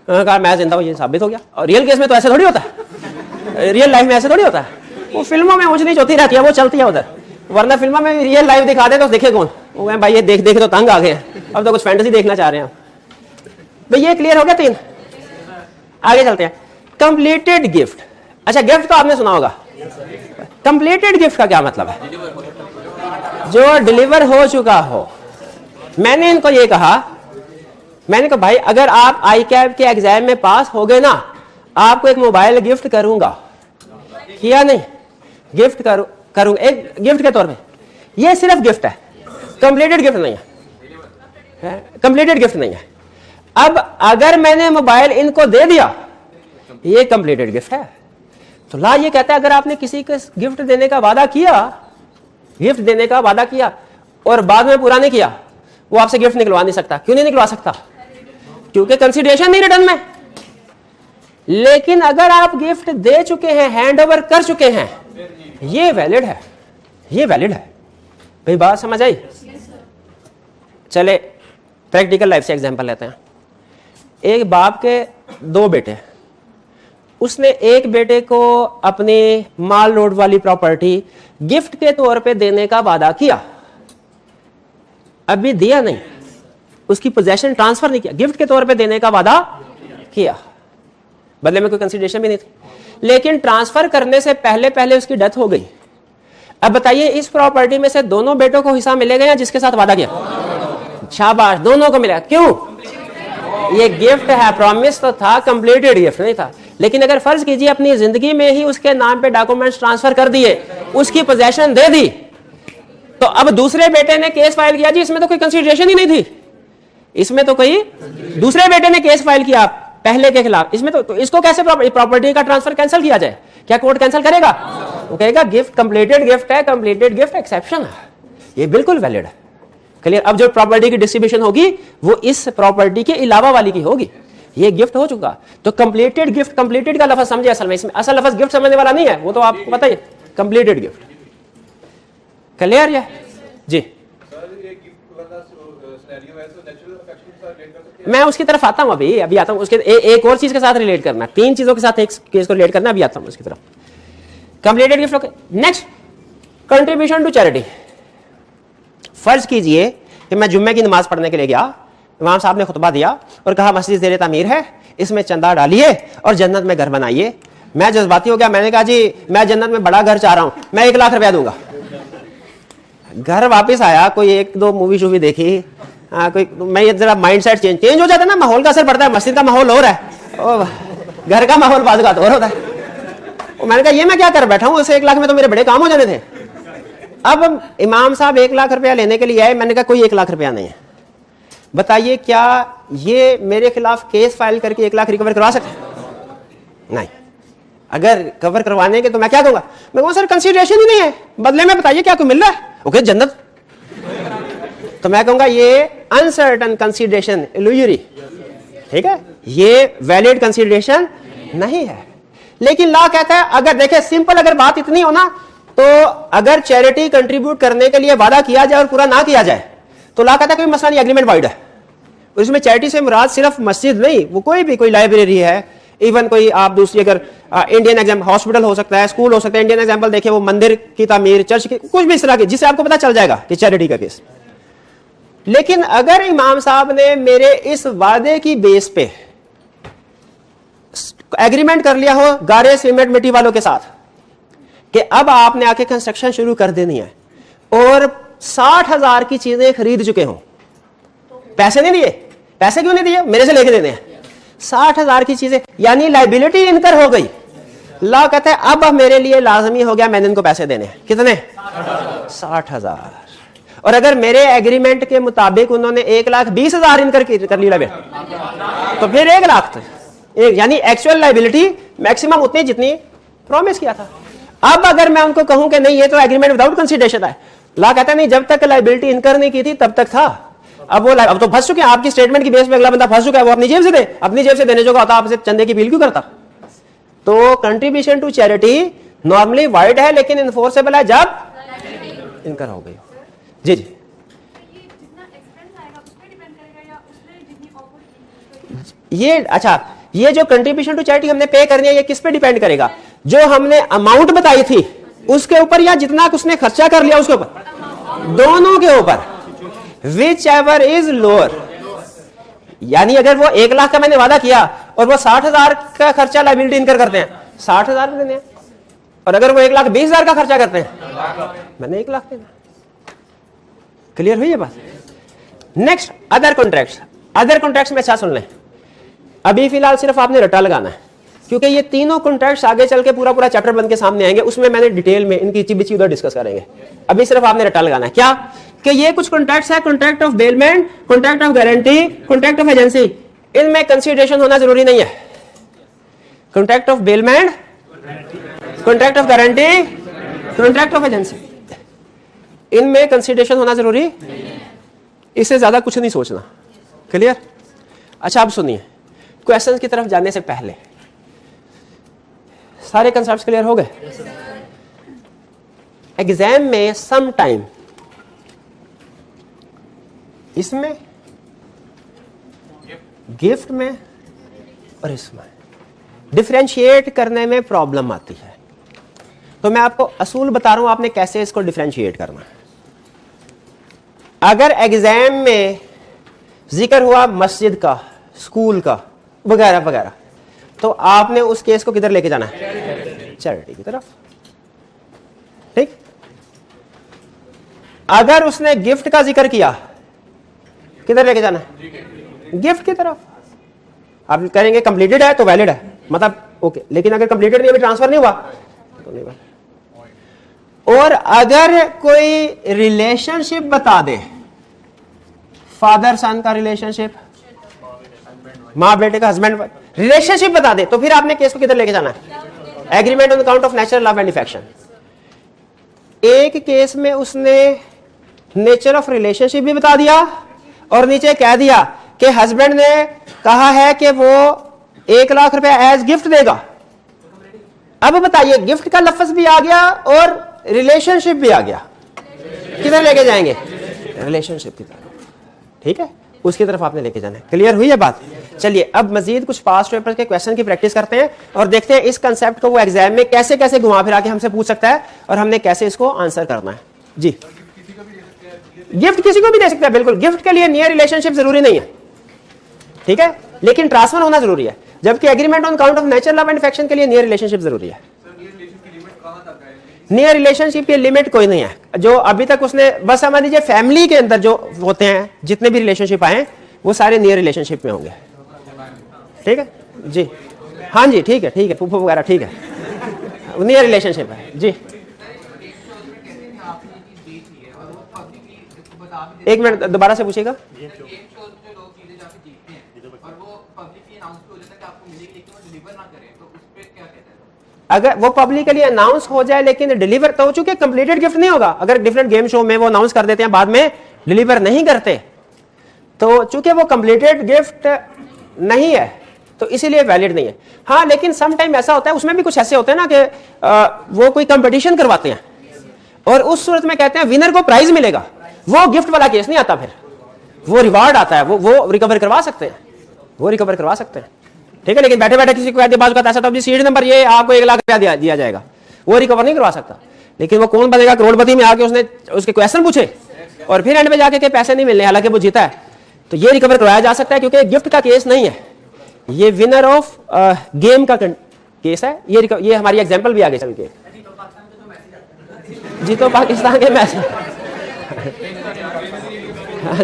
कहा मैं जिंदा हूं, ये साबित हो गया। और रियल केस में तो ऐसे थोड़ी होता है, रियल लाइफ में ऐसे थोड़ी होता है। वो फिल्मों में ऊंच नीच होती रहती है, वो चलती है उधर, वरना फिल्मों में रियल लाइफ दिखा दे तो देखे कौन। वो भाई ये देख देख तो तंग आ गए हैं, अब तो कुछ फैंटेसी देखना चाह रहे हैं भाई। ये क्लियर हो गया 3। आगे चलते हैं। Completed gift. अच्छा गिफ्ट तो आपने सुना होगा, कंप्लीटेड गिफ्ट का क्या मतलब है? जो डिलीवर हो चुका हो। मैंने इनको ये कहा, मैंने कहा भाई अगर आप ICAP के एग्जाम में पास हो गए ना, आपको एक मोबाइल गिफ्ट करूंगा। किया नहीं? गिफ्ट करूंगा एक गिफ्ट के तौर पे। ये सिर्फ गिफ्ट है, कंप्लीटेड गिफ्ट नहीं है, कंप्लीटेड गिफ्ट नहीं है। अब अगर मैंने मोबाइल इनको दे दिया, ये कंप्लीटेड गिफ्ट है। तो ला ये कहता है अगर आपने किसी को गिफ्ट देने का वादा किया और बाद में पूरा नहीं किया, वो आपसे गिफ्ट निकलवा नहीं सकता। क्यों नहीं निकलवा सकता? क्योंकि कंसीडरेशन नहीं रिटर्न में। लेकिन अगर आप गिफ्ट दे चुके हैं, हैंड ओवर कर चुके हैं, ये वैलिड है, ये वैलिड है। भाई बात समझ आई? चले प्रैक्टिकल लाइफ से एग्जांपल लेते हैं। एक बाप के 2 बेटे, उसने एक बेटे को अपनी माल रोड वाली प्रॉपर्टी गिफ्ट के तौर पे देने का वादा किया, अभी दिया नहीं, उसकी पोजेशन ट्रांसफर नहीं किया, गिफ्ट के तौर पे देने का वादा किया, बदले में कोई कंसीडरेशन भी नहीं थी। लेकिन ट्रांसफर करने से पहले पहले उसकी डेथ हो गई। अब बताइए इस प्रॉपर्टी में से दोनों बेटों को हिस्सा मिलेगा या जिसके साथ वादा किया? शाबाश, दोनों को मिलेगा। क्यों? ये गिफ्ट है, प्रॉमिस तो था, कंप्लीटेड गिफ्ट नहीं था। लेकिन अगर फर्ज कीजिए अपनी जिंदगी में ही उसके नाम पे डॉक्यूमेंट्स ट्रांसफर कर दिए, उसकी पोजेशन दे दी, तो अब दूसरे बेटे ने केस फाइल किया, जी इसमें तो कोई कंसीडरेशन ही नहीं थी, इसमें तो कोई दूसरे बेटे ने केस फाइल किया पहले के खिलाफ, इसमें तो इसको कैसे प्रॉपर्टी का ट्रांसफर कैंसिल किया जाए? क्या कोर्ट कैंसिल करेगा? वो कहेगा गिफ्ट कंप्लीटेड गिफ्ट है, कंप्लीटेड गिफ्ट एक्सेप्शन है, ये बिल्कुल वैलिड है। क्लियर? अब जो प्रॉपर्टी की डिस्ट्रीब्यूशन होगी वो इस प्रॉपर्टी के अलावा वाली की होगी। ये गिफ्ट हो चुका, तो कंप्लीटेड गिफ्ट, कंप्लीटेड का लफ्ज समझे असल में, इसमें असल लफ्ज गिफ्ट समझने वाला नहीं है, वो तो आपको पता ही, कंप्लीटेड गिफ्ट। क्लियर है जी? मैं उसकी तरफ आता हूं, अभी आता हूं उसके एक और चीज के साथ रिलेट करना, 3 चीजों के साथ एक केस को रिलेट करना, अभी आता हूं उसकी तरफ। Completed gift. Next, contribution to charity. फर्ज कीजिए कि मैं जुम्मे की नमाज पढ़ने के लिए गया, इमाम साहब ने खुतबा दिया और कहा मस्जिद ज़ेरे तामीर है, इसमें चंदा डालिए और जन्नत में घर बनाइए। मैं जज्बाती हो गया, मैंने कहा जी मैं जन्नत में बड़ा घर चाह रहा हूं, मैं 1 लाख रुपया दूंगा। घर वापस आया, कोई 1-2 मूवी शूवी देखी, कोई मैं ये जरा माइंड सेट चेंज हो जाता है ना, माहौल का असर पड़ता है। मस्जिद का माहौल हो रहा है, घर का माहौल बात और होता है। मैंने कहा ये मैं क्या कर बैठा हूँ, उसे 1 लाख में तो मेरे बड़े काम हो जाने थे। अब इमाम साहब 1 लाख रुपया लेने के लिए आए, मैंने कहा कोई 1 लाख रुपया नहीं है, बताइए क्या ये मेरे खिलाफ केस फाइल करके 1 लाख रिकवर करवा सकते? नहीं। अगर कवर करवाने के तो मैं क्या कहूंगा? मैं कहूँ सर कंसीडरेशन ही नहीं है, बदले में बताइए क्या कुछ मिल रहा है? ओके जन्नत। तो मैं कहूंगा ये अनसर्टन कंसीडरेशन, इल्यूजरी, ठीक है, ये वैलिड कंसीडरेशन नहीं है। लेकिन लॉ कहता है, अगर देखे सिंपल अगर बात इतनी हो ना, तो अगर चैरिटी कंट्रीब्यूट करने के लिए वादा किया जाए और पूरा ना किया जाए, तो लॉ कहता है कोई मसला नहीं, एग्रीमेंट वाइड है। उसमें चैरिटी से मुराद सिर्फ मस्जिद नहीं, वो कोई भी, कोई लाइब्रेरी है, इवन कोई आप दूसरी अगर इंडियन एग्जाम्पल, हॉस्पिटल हो सकता है, स्कूल हो सकता है, इंडियन एग्जाम्पल देखिए वो मंदिर की तामीर, चर्च की, कुछ भी इस तरह की, जिससे आपको पता चल जाएगा कि चैरिटी का केस। लेकिन अगर इमाम साहब ने मेरे इस वादे की बेस पे एग्रीमेंट कर लिया हो गारे सीमेंट मिट्टी वालों के साथ कि अब आपने आके कंस्ट्रक्शन शुरू कर देनी है, और 60,000 की चीजें खरीद चुके हो, पैसे नहीं दिए, पैसे क्यों नहीं दिए? मेरे से लेके देने हैं। 60,000 की चीजें, यानी लाइबिलिटी इनकर हो गई, लॉ कहता है अब मेरे लिए लाजमी हो गया मैंने इनको पैसे देने। कितने? 60,000। और अगर मेरे एग्रीमेंट के मुताबिक उन्होंने 1,20,000 इनकर कर लिया तो फिर 1 लाख यानी एक्चुअल लाइबिलिटी मैक्सिमम उतनी जितनी प्रॉमिस किया था। अब अगर मैं उनको कहूं कि नहीं ये तो एग्रीमेंट विदाउट कंसीडरेशन है, लॉ कहता नहीं जब तक लाइबिलिटी इनकर नहीं की थी तब तक था। अब तो फंस चुके हैं आपकी स्टेटमेंट की बेस पे, अगला बंदा फंस चुका है, वो अपनी जेब से दे, अपनी जेब से देने जो होता आपसे चंदे की अपील क्यों करता? तो contribution to charity normally void है लेकिन इन्फोर्सेबल है जब इनकर हो गई। जी जी ये अच्छा, ये जो कंट्रीब्यूशन टू चैरिटी हमने पे करनी है ये किस पे डिपेंड करेगा? जो हमने अमाउंट बताई थी उसके ऊपर या जितना उसने खर्चा कर लिया उसके ऊपर? दोनों के ऊपर। विच एवर इज लोअर, यानी अगर वो 1 लाख का मैंने वादा किया और वो 60,000 का खर्चा लाइबिलिटी इनकर करते हैं, 60,000 देने हैं, और अगर वो 1,20,000 का खर्चा करते हैं मैंने 1 लाख देना। क्लियर हुई है बात? Next other contracts. Other contracts में अच्छा सुन लें, अभी फिलहाल सिर्फ आपने रटा लगाना है क्योंकि ये तीनों कॉन्ट्रैक्ट्स आगे चल के पूरा चैप्टर बन के सामने आएंगे, उसमें मैंने डिटेल में इनकी चिबिची उधर डिस्कस करेंगे। अभी सिर्फ आपने रटा लगाना है क्या कि ये कुछ कॉन्ट्रैक्ट्स है, contract of bailment, contract of guarantee, contract of agency, इनमें कंसीडरेशन होना जरूरी नहीं है। Contract of bailment, contract of guarantee, contract of agency, इनमें कंसीडरेशन होना जरूरी, इससे ज्यादा कुछ नहीं सोचना। क्लियर? अच्छा अब सुनिए, क्वेश्चंस की तरफ जाने से पहले सारे कंसेप्ट्स क्लियर हो गए? एग्जाम में सम टाइम इसमें, गिफ्ट में और इसमें डिफरेंशिएट करने में प्रॉब्लम आती है। तो मैं आपको असूल बता रहा हूं आपने कैसे इसको डिफरेंशिएट करना है। अगर एग्जाम में जिक्र हुआ मस्जिद का, स्कूल का वगैरह वगैरह, तो आपने उस केस को किधर लेके जाना है? चैरिटी की तरफ। ठीक? अगर उसने गिफ्ट का जिक्र किया किधर लेके जाना है? गिफ्ट की तरफ। आप कहेंगे कंप्लीटेड है तो वैलिड है, मतलब ओके, लेकिन अगर कंप्लीटेड नहीं, अभी ट्रांसफर नहीं हुआ तो नहीं वैलिड। और अगर कोई रिलेशनशिप बता दे, फादर सन का रिलेशनशिप, मां बेटे का, हस्बैंड रिलेशनशिप बता दे, तो फिर आपने केस को किधर लेके जाना है? Agreement on account of natural love and affection. एक केस में उसने नेचर ऑफ रिलेशनशिप भी बता दिया और नीचे कह दिया कि हस्बैंड ने कहा है कि वो 1 लाख रुपए एज गिफ्ट देगा। अब बताइए, गिफ्ट का लफ्ज भी आ गया और रिलेशनशिप भी आ गया, किधर लेके जाएंगे? रिलेशनशिप की तरफ। ठीक है, उसकी तरफ आपने लेके जाना है। क्लियर हुई है बात? चलिए अब मजीद कुछ पास्ट पेपर के क्वेश्चन की प्रैक्टिस करते हैं और देखते हैं इस कंसेप्ट को वो एग्जाम में कैसे कैसे घुमा फिरा के हमसे पूछ सकता है और हमने कैसे इसको आंसर करना है। जी, गिफ्ट किसी को भी दे सकता है, बिल्कुल। गिफ्ट के लिए नियर रिलेशनशिप जरूरी नहीं है, ठीक है, लेकिन ट्रांसफर होना जरूरी है, जबकि agreement on count of natural love and affection के लिए नियर रिलेशनशिप जरूरी है। नियर रिलेशनशिप की लिमिट कोई नहीं है, जो अभी तक उसने, बस समझ लीजिए फैमिली के अंदर जो होते हैं जितने भी रिलेशनशिप आए वो सारे नियर रिलेशनशिप में होंगे। ठीक है जी, हाँ जी, ठीक है, फूफू वगैरह ठीक है, नियर रिलेशनशिप है जी। एक मिनट दोबारा से पूछिएगा। अगर वो पब्लिकली अनाउंस हो जाए लेकिन डिलीवर, तो चूंकि कंप्लीटेड गिफ्ट नहीं होगा। अगर डिफरेंट गेम शो में वो अनाउंस कर देते हैं बाद में डिलीवर नहीं करते, तो चूंकि वो कंप्लीटेड गिफ्ट नहीं है तो इसीलिए वैलिड नहीं है। हाँ, लेकिन सम टाइम ऐसा होता है, उसमें भी कुछ ऐसे होते हैं ना कि वो कोई कंपटीशन करवाते हैं और उस सूरत में कहते हैं विनर को प्राइज मिलेगा, वो गिफ्ट वाला केस नहीं आता, फिर वो रिवार्ड आता है, वो रिकवर करवा सकते हैं, वो रिकवर करवा सकते हैं। ठीक है, लेकिन बैठे बैठे किसी को कहते बाजू का ऐसा तो सीट नंबर ये आपको 1 लाख रुपया दिया जाएगा, वो रिकवर नहीं करवा सकता। लेकिन वो कौन बनेगा करोड़पति में आके उसने उसके क्वेश्चन पूछे और फिर एंड में जाके के पैसे नहीं मिलने, हालांकि वो जीता है, तो ये रिकवर करवाया जा सकता है क्योंकि गिफ्ट का केस नहीं है, ये विनर ऑफ गेम का केस है। ये हमारी एग्जांपल भी आगे चल के जी, तो पाकिस्तान के match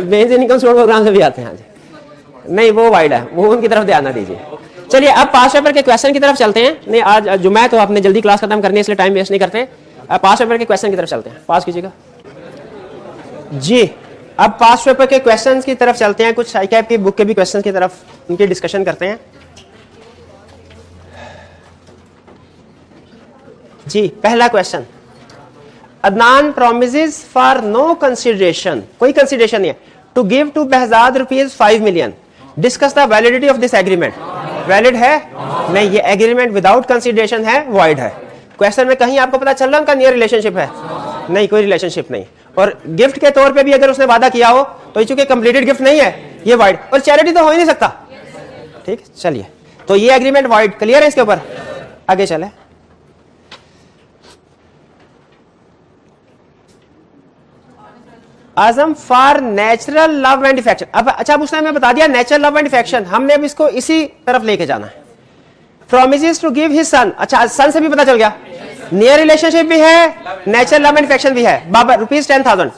base income source program से भी आते हैं। नहीं, वो वाइड है, वो उनकी तरफ ध्यान ना दीजिए। चलिए अब पास पेपर के क्वेश्चन की तरफ चलते हैं। नहीं आज जुम्मा है तो आपने जल्दी क्लास खत्म करनी है, इसलिए टाइम वेस्ट नहीं करते। अब पास पेपर के क्वेश्चन की तरफ चलते हैं। पास कीजिएगा जी। अब पास पेपर के क्वेश्चंस की तरफ चलते हैं। कुछ साइकैप की बुक के भी क्वेश्चंस की तरफ उनकी डिस्कशन करते हैं जी। पहला question, Adnan promises for no consideration, कोई कंसिडरेशन नहीं है, to give to behzad ₹5 million, discuss the validity of this agreement. Valid है? नहीं, ये एग्रीमेंट विदाउट कंसिडरेशन है, वॉइड है। क्वेश्चन में कहीं आपको पता चल रहा है उनका नियर रिलेशनशिप है? नहीं, कोई रिलेशनशिप नहीं। और गिफ्ट के तौर पे भी अगर उसने वादा किया हो तो चूंकि कंप्लीटेड गिफ्ट नहीं है, ये वॉइड। और चैरिटी तो हो ही नहीं सकता। ठीक, चलिए तो ये एग्रीमेंट वॉइड। क्लियर है इसके ऊपर? आगे चले। आजम फॉर नेचुरल लव एंड इफेक्शन। अब अच्छा, अब उसने हमें बता दिया नेचुरल लव एंड इफेक्शन, हमने अब इसको इसी तरफ लेके जाना है। Promises to give his son, अच्छा सन से भी पता चल गया, नियर रिलेशनशिप भी है, नेचुरल लव एंड इफेक्शन भी है। बाबर ₹10,000।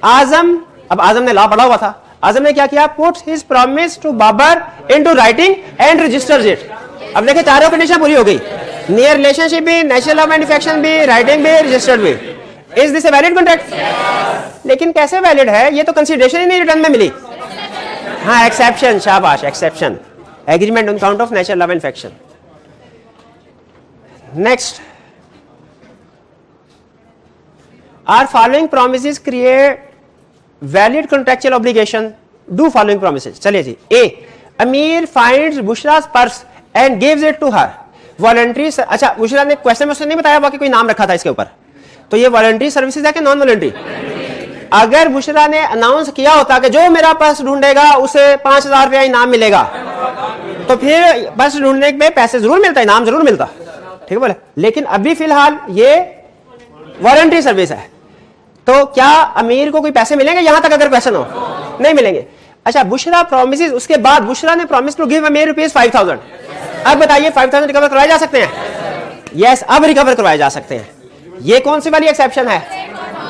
आजम, अब आजम ने लॉ पढ़ा हुआ था, आजम ने क्या किया, put his promise to Babar into writing and registers it. अब देखिए चारों कंडीशन पूरी हो गई, नियर रिलेशनशिप भी, नेचुरल लव एंड इफेक्शन भी, राइटिंग भी, रजिस्टर्ड भी। Is this a valid contract? लेकिन कैसे वैलिड है, ये तो कंसिडरेशन ही नहीं रिटर्न में मिली। हाँ एक्सेप्शन, शाबाश, exception, agreement on count of natural love and affection. Next, are following promises create valid contractual obligation, do following promises. चलिए जी। A, Amir finds Bushra's purse and gives it to her voluntary. अच्छा, बुशरा ने question में उसने नहीं बताया बाकी कोई नाम रखा था इसके ऊपर, तो ये वॉलंटरी सर्विसेज है कि नॉन वॉलंटरी? अगर बुशरा ने अनाउंस किया होता कि जो मेरा पर्स ढूंढेगा उसे 5,000 रुपया इनाम मिलेगा, तो फिर पर्स ढूंढने पे पैसे जरूर मिलता, इनाम जरूर मिलता। ठीक है बोले? लेकिन अभी फिलहाल ये वॉलंटरी सर्विस है, तो क्या अमीर को कोई पैसे मिलेंगे यहां तक अगर क्वेश्चन हो? नहीं मिलेंगे। अच्छा, बुशरा प्रोमिसेस, उसके बाद बुशरा ने प्रॉमिस टू गिव अमीर ₹5,000। अब बताइए 5,000 रिकवर करवाए जा सकते हैं? यस, अब रिकवर करवाए जा सकते हैं। ये कौन सी वाली एक्सेप्शन है?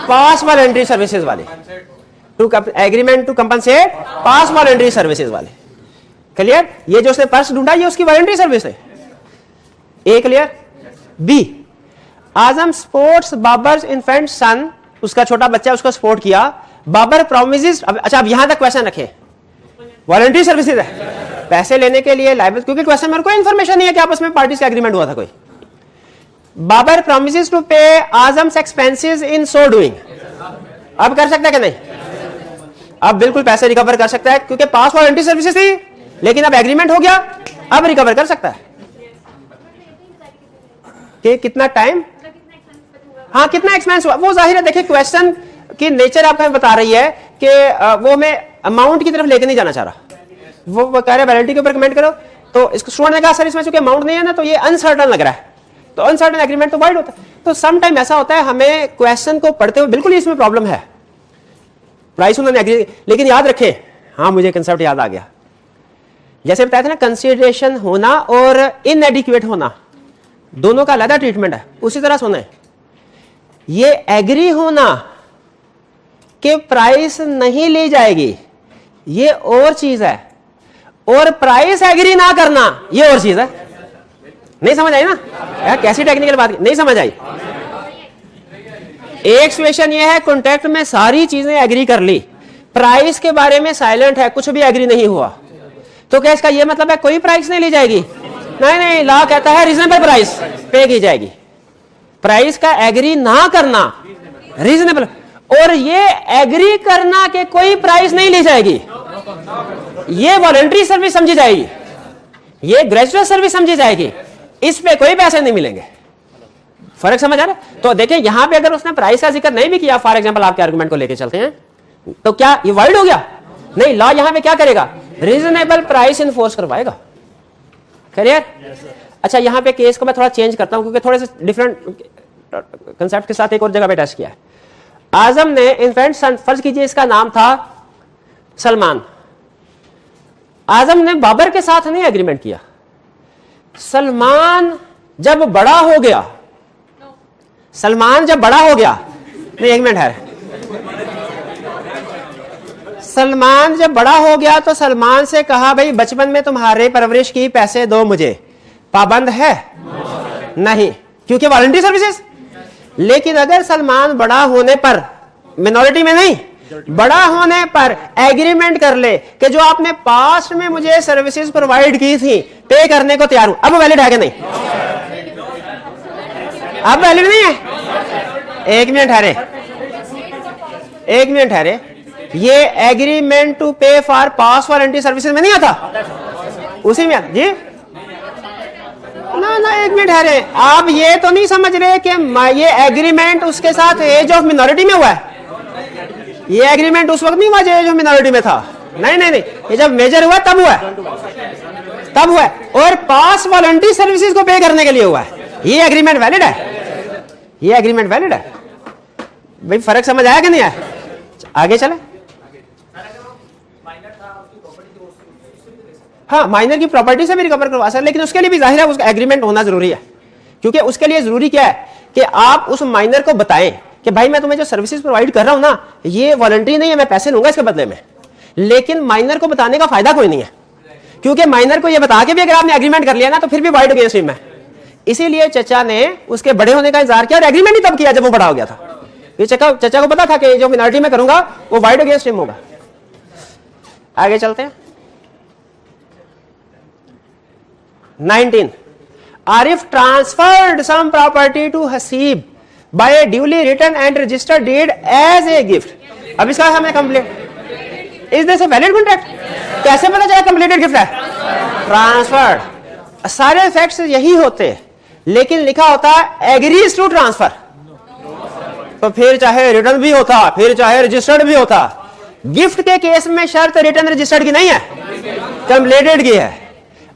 पास वॉलंटरी सर्विसेज वाली, to agreement to compensate past voluntary services वाले। क्लियर? ये जो उसने पर्स ढूंढा ये उसकी वॉलंटरी सर्विस है। ए क्लियर? बी, आजम स्पोर्ट्स बाबर्स इन्फेंट सन, उसका छोटा बच्चा, उसका सपोर्ट किया। बाबर प्रोमिसेस, अच्छा अब यहां तक क्वेश्चन रखें, वॉलंटरी सर्विसेज है, पैसे लेने के लिए लाइबल, क्योंकि क्वेश्चन में कोई इंफॉर्मेशन नहीं है कि आपस में पार्टीज का एग्रीमेंट हुआ था कोई। बाबर प्रोमिसेस टू पे आजम्स एक्सपेंसेस इन सो डूइंग। अब कर सकता है कि नहीं? अब बिल्कुल पैसे रिकवर कर सकता है, क्योंकि पास वॉलंटरी सर्विसेज थी, लेकिन अब एग्रीमेंट हो गया, अब रिकवर कर सकता है। कि कितना टाइम, हाँ कितना एक्सपेंस हुआ, वो जाहिर है। देखिए क्वेश्चन की नेचर आपको बता रही है कि वो मैं अमाउंट की तरफ लेके नहीं जाना चाह रहा, वो कह रहे वैलिडिटी के ऊपर कमेंट करो। तो इसको स्टूडेंट ने कहा सर इसमें चूंकि अमाउंट नहीं है ना, तो ये अनसर्टन लग रहा है, तो अनसर्टन एग्रीमेंट तो वाइड होता है। तो सम टाइम ऐसा होता है हमें क्वेश्चन को पढ़ते हुए बिल्कुल इसमें प्रॉब्लम है, प्राइस उन्होंने एग्री, लेकिन याद रखें, हाँ मुझे कंसेप्ट याद आ गया, जैसे बताया था ना, कंसिडरेशन होना और इनएडिक्वेट होना दोनों का अलग ट्रीटमेंट है, उसी तरह होना है। ये एग्री होना कि प्राइस नहीं ली जाएगी ये और चीज है, और प्राइस एग्री ना करना ये और चीज है। नहीं समझ आई ना यार, कैसी टेक्निकल बात, नहीं समझ आई। एक सिचुएशन ये है कॉन्ट्रैक्ट में सारी चीजें एग्री कर ली, प्राइस के बारे में साइलेंट है, कुछ भी एग्री नहीं हुआ, तो क्या इसका ये मतलब है कोई प्राइस नहीं ली जाएगी? नहीं नहीं, लॉ कहता है रीजनेबल प्राइस पे की जाएगी। प्राइस का एग्री ना करना रीजनेबल, और ये एग्री करना कि कोई प्राइस नहीं ली जाएगी, ये वॉलंटरी सर्विस समझी जाएगी, ये ग्रेजुएट सर्विस समझी जाएगी, इस पे कोई पैसे नहीं मिलेंगे। फर्क समझ आ रहा है? तो देखिए यहां पे अगर उसने प्राइस का जिक्र नहीं भी किया, फॉर एग्जांपल आपके आर्गुमेंट को लेके चलते हैं, तो क्या ये वाइड हो गया? नहीं, लॉ यहां पे क्या करेगा? रीजनेबल प्राइस इन्फोर्स करवाएगा। क्लियर? अच्छा, यहां पे केस को मैं थोड़ा चेंज करता हूं, क्योंकि थोड़े से डिफरेंट कंसेप्ट के साथ एक और जगह पे टेस्ट किया है। आजम ने इन्फेंट सन, फर्ज कीजिए इसका नाम था सलमान, आजम ने बाबर के साथ नहीं एग्रीमेंट किया, सलमान जब बड़ा हो गया, सलमान जब बड़ा हो गया, नहीं एक मिनट है, सलमान जब बड़ा हो गया तो सलमान से कहा भाई बचपन में तुम्हारे परवरिश की पैसे दो मुझे, पाबंद है? नहीं, क्योंकि वॉलंटरी सर्विसेज। लेकिन अगर सलमान बड़ा होने पर, मिनॉरिटी में नहीं, बड़ा होने पर एग्रीमेंट कर ले कि जो आपने पास्ट में मुझे सर्विसेज प्रोवाइड की थी पे करने को तैयार हूं, अब वैलिड है कि नहीं? अब वैलिड नहीं है। एक मिनट ठहरे, एक मिनट ठहरे, ये एग्रीमेंट टू पे फॉर पास्ट वॉलंटरी सर्विसेज में नहीं आता? उसी में जी ना, एक मिनट ठहरे, आप ये तो नहीं समझ रहे कि ये एग्रीमेंट उसके साथ एज ऑफ मिनॉरिटी में हुआ है? ये एग्रीमेंट उस वक्त नहीं हुआ जब एज ऑफ मिनॉरिटी में था। नहीं नहीं नहीं, ये जब मेजर हुआ तब हुआ है, तब हुआ है, और पास वॉलंटरी सर्विसेज को पे करने के लिए हुआ है। ये एग्रीमेंट वैलिड है, ये एग्रीमेंट वैलिड है। भाई फर्क समझ आया कि नहीं आया? आगे चले। हाँ, माइनर की प्रॉपर्टी से भी रिकवर करवा सकते, लेकिन उसके लिए भी जाहिर है उसका एग्रीमेंट होना जरूरी है। क्योंकि उसके लिए जरूरी क्या है कि आप उस माइनर को बताएं कि भाई मैं तुम्हें जो सर्विसेज प्रोवाइड कर रहा हूं ना, ये वॉलंटरी नहीं है, मैं पैसे लूंगा इसके बदले में। लेकिन माइनर को बताने का फायदा कोई नहीं है, क्योंकि माइनर को ये बता के भी अगर आपने एग्रीमेंट कर लिया ना तो फिर भी वाइड अगेंस्ट हिम है। इसीलिए चचा ने उसके बड़े होने का इंतजार किया और एग्रीमेंट ही तब किया जब वो बड़ा हो गया था। ये चचा को पता था कि जो मिनॉरिटी में करूंगा वो वाइड अगेंस्ट हिम होगा। आगे चलते हैं। 19, Arif transferred some property to Haseeb by a duly written and registered deed as a gift. अब इसका हमने complete, is this a valid contract? कैसे पता चला कंप्लीटेड गिफ्ट है? ट्रांसफर्ड। सारे फैक्ट्स यही होते, लेकिन लिखा होता है एग्रीज टू ट्रांसफर। तो फिर चाहे रिटर्न भी होता, फिर चाहे रजिस्टर्ड भी होता। गिफ्ट के केस में शर्त रिटर्न रजिस्टर्ड की नहीं है, कंप्लीटेड की है।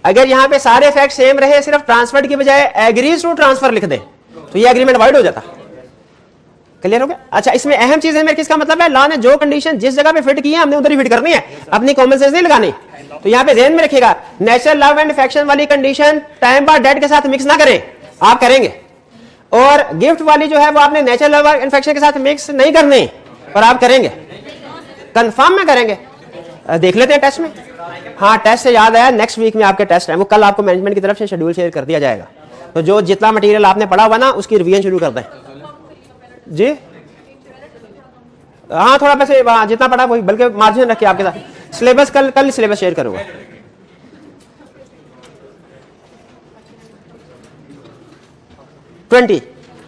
अगर यहां पे सारे फैक्ट सेम रहे, सिर्फ ट्रांसफर्ड की बजाय एग्रीज टू ट्रांसफर लिख दे तो ये एग्रीमेंट वाइड हो जाता। क्लियर हो गया? अच्छा, इसमें अहम चीज है मेरे, किसका मतलब है, लॉ ने जो कंडीशन जिस जगह पे फिट की है हमने उधर ही फिट करनी है, अपनी कॉमन सेंस नहीं लगानी। तो यहाँ पे ध्यान में रखिएगा, नेचुरल लव एंड अफेक्शन वाली कंडीशन टाइम बाय डेट के साथ मिक्स ना करें, आप करेंगे। और गिफ्ट वाली जो है वो आपने नेचुरल लव एंड अफेक्शन के साथ मिक्स नहीं करनी, और आप करेंगे, कंफर्म में करेंगे। देख लेते हैं टेस्ट में। हाँ, टेस्ट से याद आया, नेक्स्ट वीक में आपके टेस्ट है, वो कल आपको मैनेजमेंट की तरफ से शेड्यूल शेयर कर दिया जाएगा। तो जो जितना मटेरियल आपने पढ़ा हुआ ना उसकी रिवीजन शुरू कर दें जी। हाँ, थोड़ा पैसे जितना पढ़ा वही, बल्कि मार्जिन रखिए आपके साथ। सिलेबस कल सिलेबस शेयर करूंगा।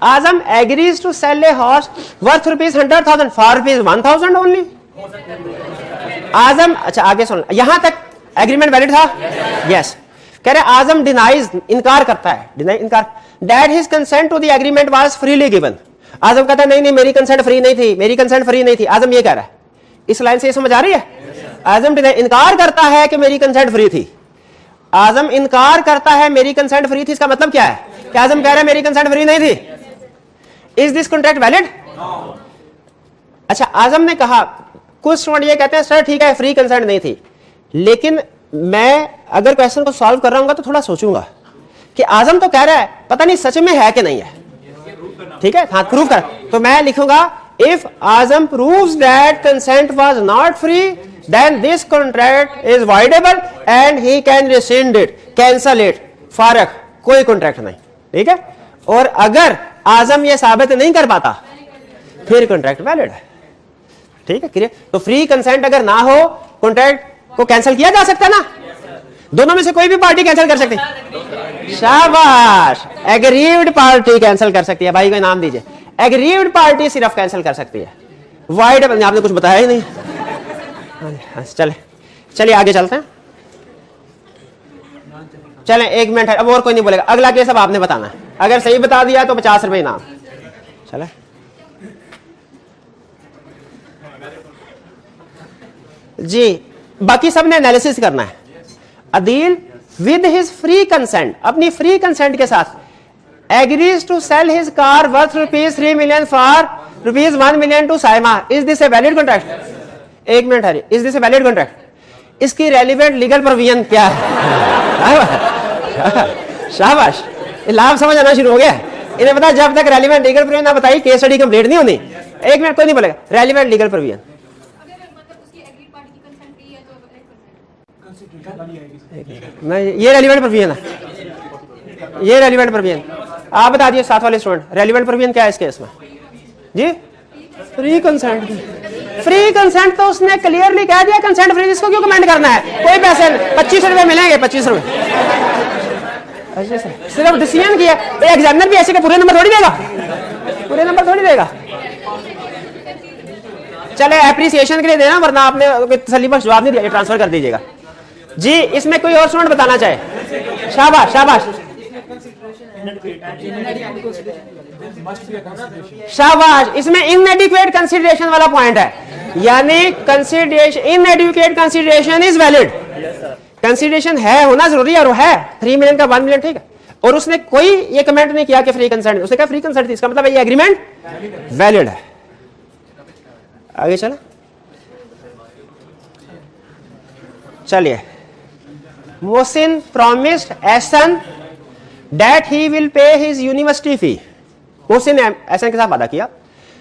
Azam agrees to sell a horse worth ₹100,000 for ₹1,000 only. Azam, अच्छा आगे सुन, यहां तक एग्रीमेंट वैलिड था? यस। कह रहे आजम डिनाइज, इनकार करता है, डिनाई इनकार, that his consent to the agreement was freely given. Azam कहता है नहीं नहीं मेरी कंसेंट फ्री नहीं थी, मेरी कंसेंट फ्री नहीं थी। आजम ये कह रहा है, इस लाइन से ये समझ आ रही है? आजम इनकार करता है कि मेरी कंसेंट फ्री थी। आजम इनकार करता है मेरी कंसेंट फ्री थी, इसका मतलब क्या है कि आजम कह रहा है मेरी कंसेंट फ्री नहीं थी। Is this contract valid? अच्छा, आजम ने कहा, कुछ स्टूडेंट ये कहते हैं सर ठीक है फ्री कंसेंट नहीं थी, लेकिन मैं अगर क्वेश्चन को सॉल्व कर रहा हूं तो थोड़ा सोचूंगा कि आजम तो कह रहा है, पता नहीं सच में है कि नहीं है। ठीक है, हाँ प्रूव कर। तो मैं लिखूंगा if Azam proves that consent was not free then this contract is voidable and he can rescind it, cancel it. फारक, कोई कॉन्ट्रैक्ट नहीं। ठीक है, और अगर आजम ये साबित नहीं कर पाता फिर कॉन्ट्रैक्ट वैलिड है। ठीक है, क्लियर? तो फ्री कंसेंट अगर ना हो, कॉन्ट्रैक्ट को कैंसिल किया जा सकता है ना, दोनों में से कोई भी पार्टी कैंसिल कर सकती है। शाबाश, एग्रीव्ड पार्टी कैंसिल कर सकती है। भाई को इनाम दीजिए। एग्रीव्ड पार्टी सिर्फ कैंसिल कर सकती है, वाइड आपने कुछ बताया ही नहीं। चलिए आगे चलते हैं। चलें, 1 मिनट है, अब और कोई नहीं बोलेगा। अगला केस अब आपने बताना है, अगर सही बता दिया तो ₹50 इनाम। चले जी, बाकी सबने एनालिसिस करना है। Adeel with his free consent, अपनी फ्री कंसेंट के साथ agrees to sell his car worth ₹3 million for ₹1 million to Saima. Is this a valid contract? 1 minute है, is this a valid contract? इसकी रेलिवेंट लीगल प्रोविजन क्या है? शाबाश, लाभ समझ आना शुरू हो गया। इन्हें पता जब तक रेलिवेंट लीगल प्रोविजन ना बताई केस स्टडी कंप्लीट नहीं होनी। 1 मिनट, कोई नहीं बोलेगा। रेलिवेंट लीगल प्रोविजन नहीं, ये रेलिवेंट प्रोविजन है, ये रेलिवेंट प्रोविजन। आप बता दिए साथ वाले स्टूडेंट, रेलिवेंट प्रोविजन क्या है इस केस में जी? Free consent. फ्री कंसेंट तो उसने क्लियरली कह दिया कंसेंट फ्री, इसको क्यों कमेंट करना है? कोई पैसे 25 रुपए मिलेंगे, 25 रुपए। अच्छा सर, सिर्फ डिसीजन किया, तो एग्जामिनर भी ऐसे के पूरे नंबर थोड़ी देगा, पूरे नंबर थोड़ी देगा। चले एप्रिसिएशन के लिए देना, वरना आपने तसल्ली बख्श जवाब नहीं दिया, ट्रांसफर कर दीजिएगा जी। इसमें कोई और स्टूडेंट बताना चाहे? शाबाश शाबाश शाबाश। इसमें इनएडिक्वेट कंसीडरेशन वाला पॉइंट है, यानी consideration, इनएडिक्वेट consideration is valid. Consideration है, होना जरूरी है, और है 3 मिलियन का 1 मिलियन, ठीक है। और उसने कोई ये कमेंट नहीं किया कि फ्री कंसेंट, उसने कहा फ्री कंसेंट थी, इसका मतलब ये एग्रीमेंट वैलिड है। आगे चलो, चलिए। Mohsin promised Ehsan that he will pay his university fee. Mohsin ने एहसन के साथ वादा किया।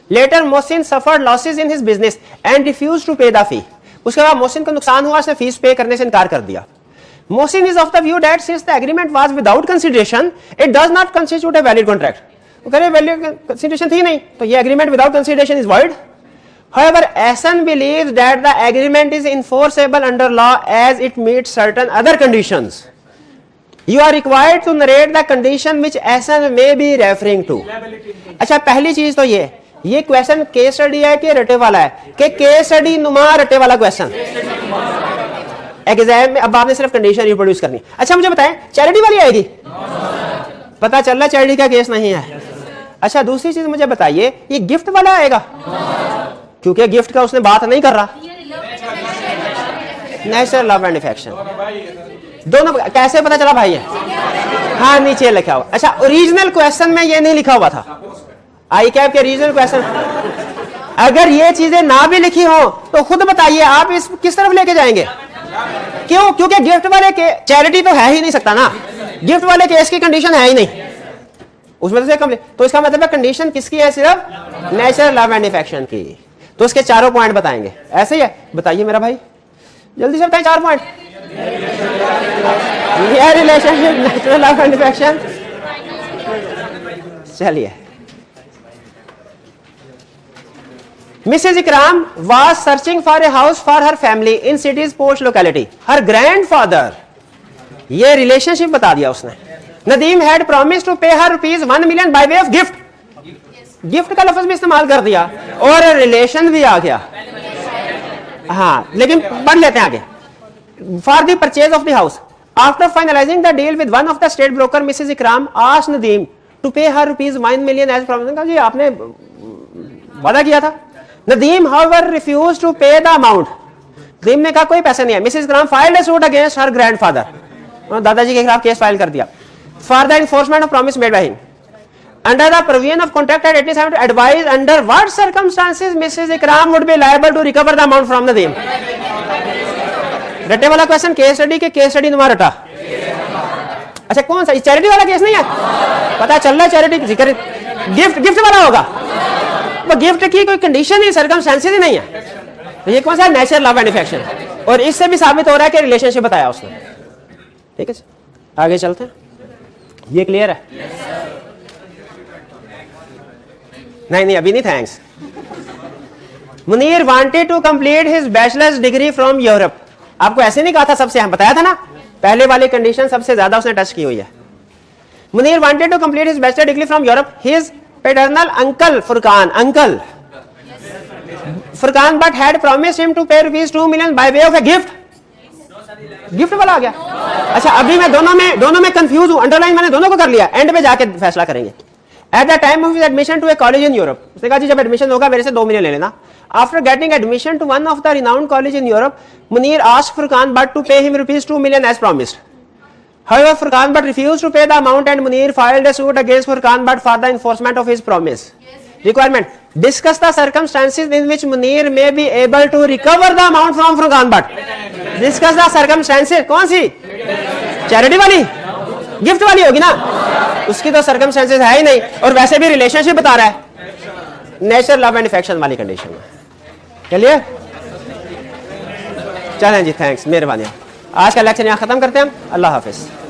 Later Mohsin suffered losses in his business and refused to pay the fee. उसके बाद मोहसिन को नुकसान हुआ, उसने फीस पे करने से इनकार कर दिया। Mohsin is of the view that since the agreement was without consideration, it does not constitute a valid contract. वो कह रहे valid consideration थी नहीं, तो ये agreement without consideration is void. However, Ahsan believes that the agreement is enforceable under law as it meets certain other conditions. You are required to narrate the condition which Ahsan may be referring to. अच्छा, पहली चीज तो ये question case study है कि रटे वाला है? कि केस स्टडी नुमा रटे वाला क्वेश्चन एग्जाम में। अब आपने सिर्फ कंडीशन रिप्रोड्यूस करनी। अच्छा मुझे बताएं, चैरिटी वाली आएगी? पता चल रहा चैरिटी का केस नहीं है। अच्छा, दूसरी चीज मुझे बताइए, ये गिफ्ट वाला आएगा? क्योंकि गिफ्ट का उसने बात नहीं कर रहा। नेचुरल लव एंड अफेक्शन दोनों कैसे पता चला भाई? है हाँ, नीचे लिखा हुआ। अच्छा, ओरिजिनल क्वेश्चन में ये नहीं लिखा हुआ था, आई कैप के ओरिजिनल क्वेश्चन। अगर ये चीजें ना भी लिखी हो तो खुद बताइए आप इस किस तरफ लेके जाएंगे? क्यों? क्योंकि गिफ्ट वाले के चैरिटी तो है ही नहीं सकता ना, गिफ्ट वाले केस की कंडीशन है ही नहीं उसमें से कम। तो इसका मतलब है कंडीशन किसकी है? सिर्फ नेचुरल लव एंड अफेक्शन की। तो इसके चारों पॉइंट बताएंगे, ऐसे ही है? बताइए मेरा भाई, जल्दी से बताएं 4 पॉइंट। ये relationship, natural love and affection. चलिए, Mrs. Ikram was searching for a house for her family in city's posh locality. Her grandfather, ये रिलेशनशिप बता दिया उसने। Nadeem had promised to pay her ₹1 million by way of gift. Gift का लफ्ज भी इस्तेमाल कर दिया और रिलेशन भी आ गया। हाँ, लेकिन पढ़ लेते हैं आगे। For the purchase of the house, after finalizing the deal with one of the state broker, Mrs. Ikram asked Nadeem to pay her ₹1 million as promised. जी आपने वादा किया था। Nadeem, however, refused to pay the amount. Nadeem ने कहा कोई पैसे नहीं है। Mrs. Ikram filed a suit against her grandfather. दादाजी के खिलाफ केस फाइल कर दिया। For the enforcement of promise made by him. Under the provision of contract at 87 to advise under what circumstances Mrs. Ikram would be liable to recover the amount from Nadeem. रटे वाला question case study के case study नुमा रटा। अच्छा, कौन सा? Charity वाला case नहीं है? पता चल रहा है चैरिटी जिक्र, गिफ्ट वाला होगा। वो गिफ्ट की कोई कंडीशन ही, सर्कमस्टेंसेस ही नहीं है। तो ये कौन सा? Natural love and affection. और इससे भी साबित हो रहा है कि रिलेशनशिप बताया उसने। ठीक है, आगे चलते हैं। ये क्लियर है? नहीं अभी नहीं, thanks. Munir wanted to complete his bachelors degree from Europe. आपको ऐसे नहीं कहा था सबसे? हम बताया था ना, पहले वाली कंडीशन सबसे ज्यादा उसने टच की हुई है। Munir wanted to complete his bachelor degree from Europe. His paternal uncle Furqan, uncle Furqan but had promised him to pay ₹2 million by way of a gift. Gift वाला आ गया। अच्छा, अभी मैं दोनों में कंफ्यूज हूं, अंडरलाइन मैंने दोनों को कर लिया, एंड पे जाके फैसला करेंगे। At the time of his admission to a college in Europe, उसने कहा जी जब एडमिशन होगा मेरे से 2 मिलियन ले लेना। After getting admission to one of the renowned college in Europe, Munir asked Furqan Bhatt to pay him ₹2 million as promised. However, Furqan Bhatt refused to pay the amount and Munir filed a suit against Furqan Bhatt for the enforcement of his promise. Requirement: discuss the circumstances in which Munir may be able to recover the amount from Furqan Bhatt. Discuss the circumstances, कौन सी? Charity वाली, gift वाली होगी ना, उसकी तो circumstances है ही नहीं, और वैसे भी रिलेशनशिप बता रहा है नेचुरल लव एंड अफेक्शन वाली कंडीशन में। चलिए चलें जी, थैंक्स, मेहरबानी। आज का लेक्चर यहाँ ख़त्म करते हैं हम। अल्लाह हाफिज़।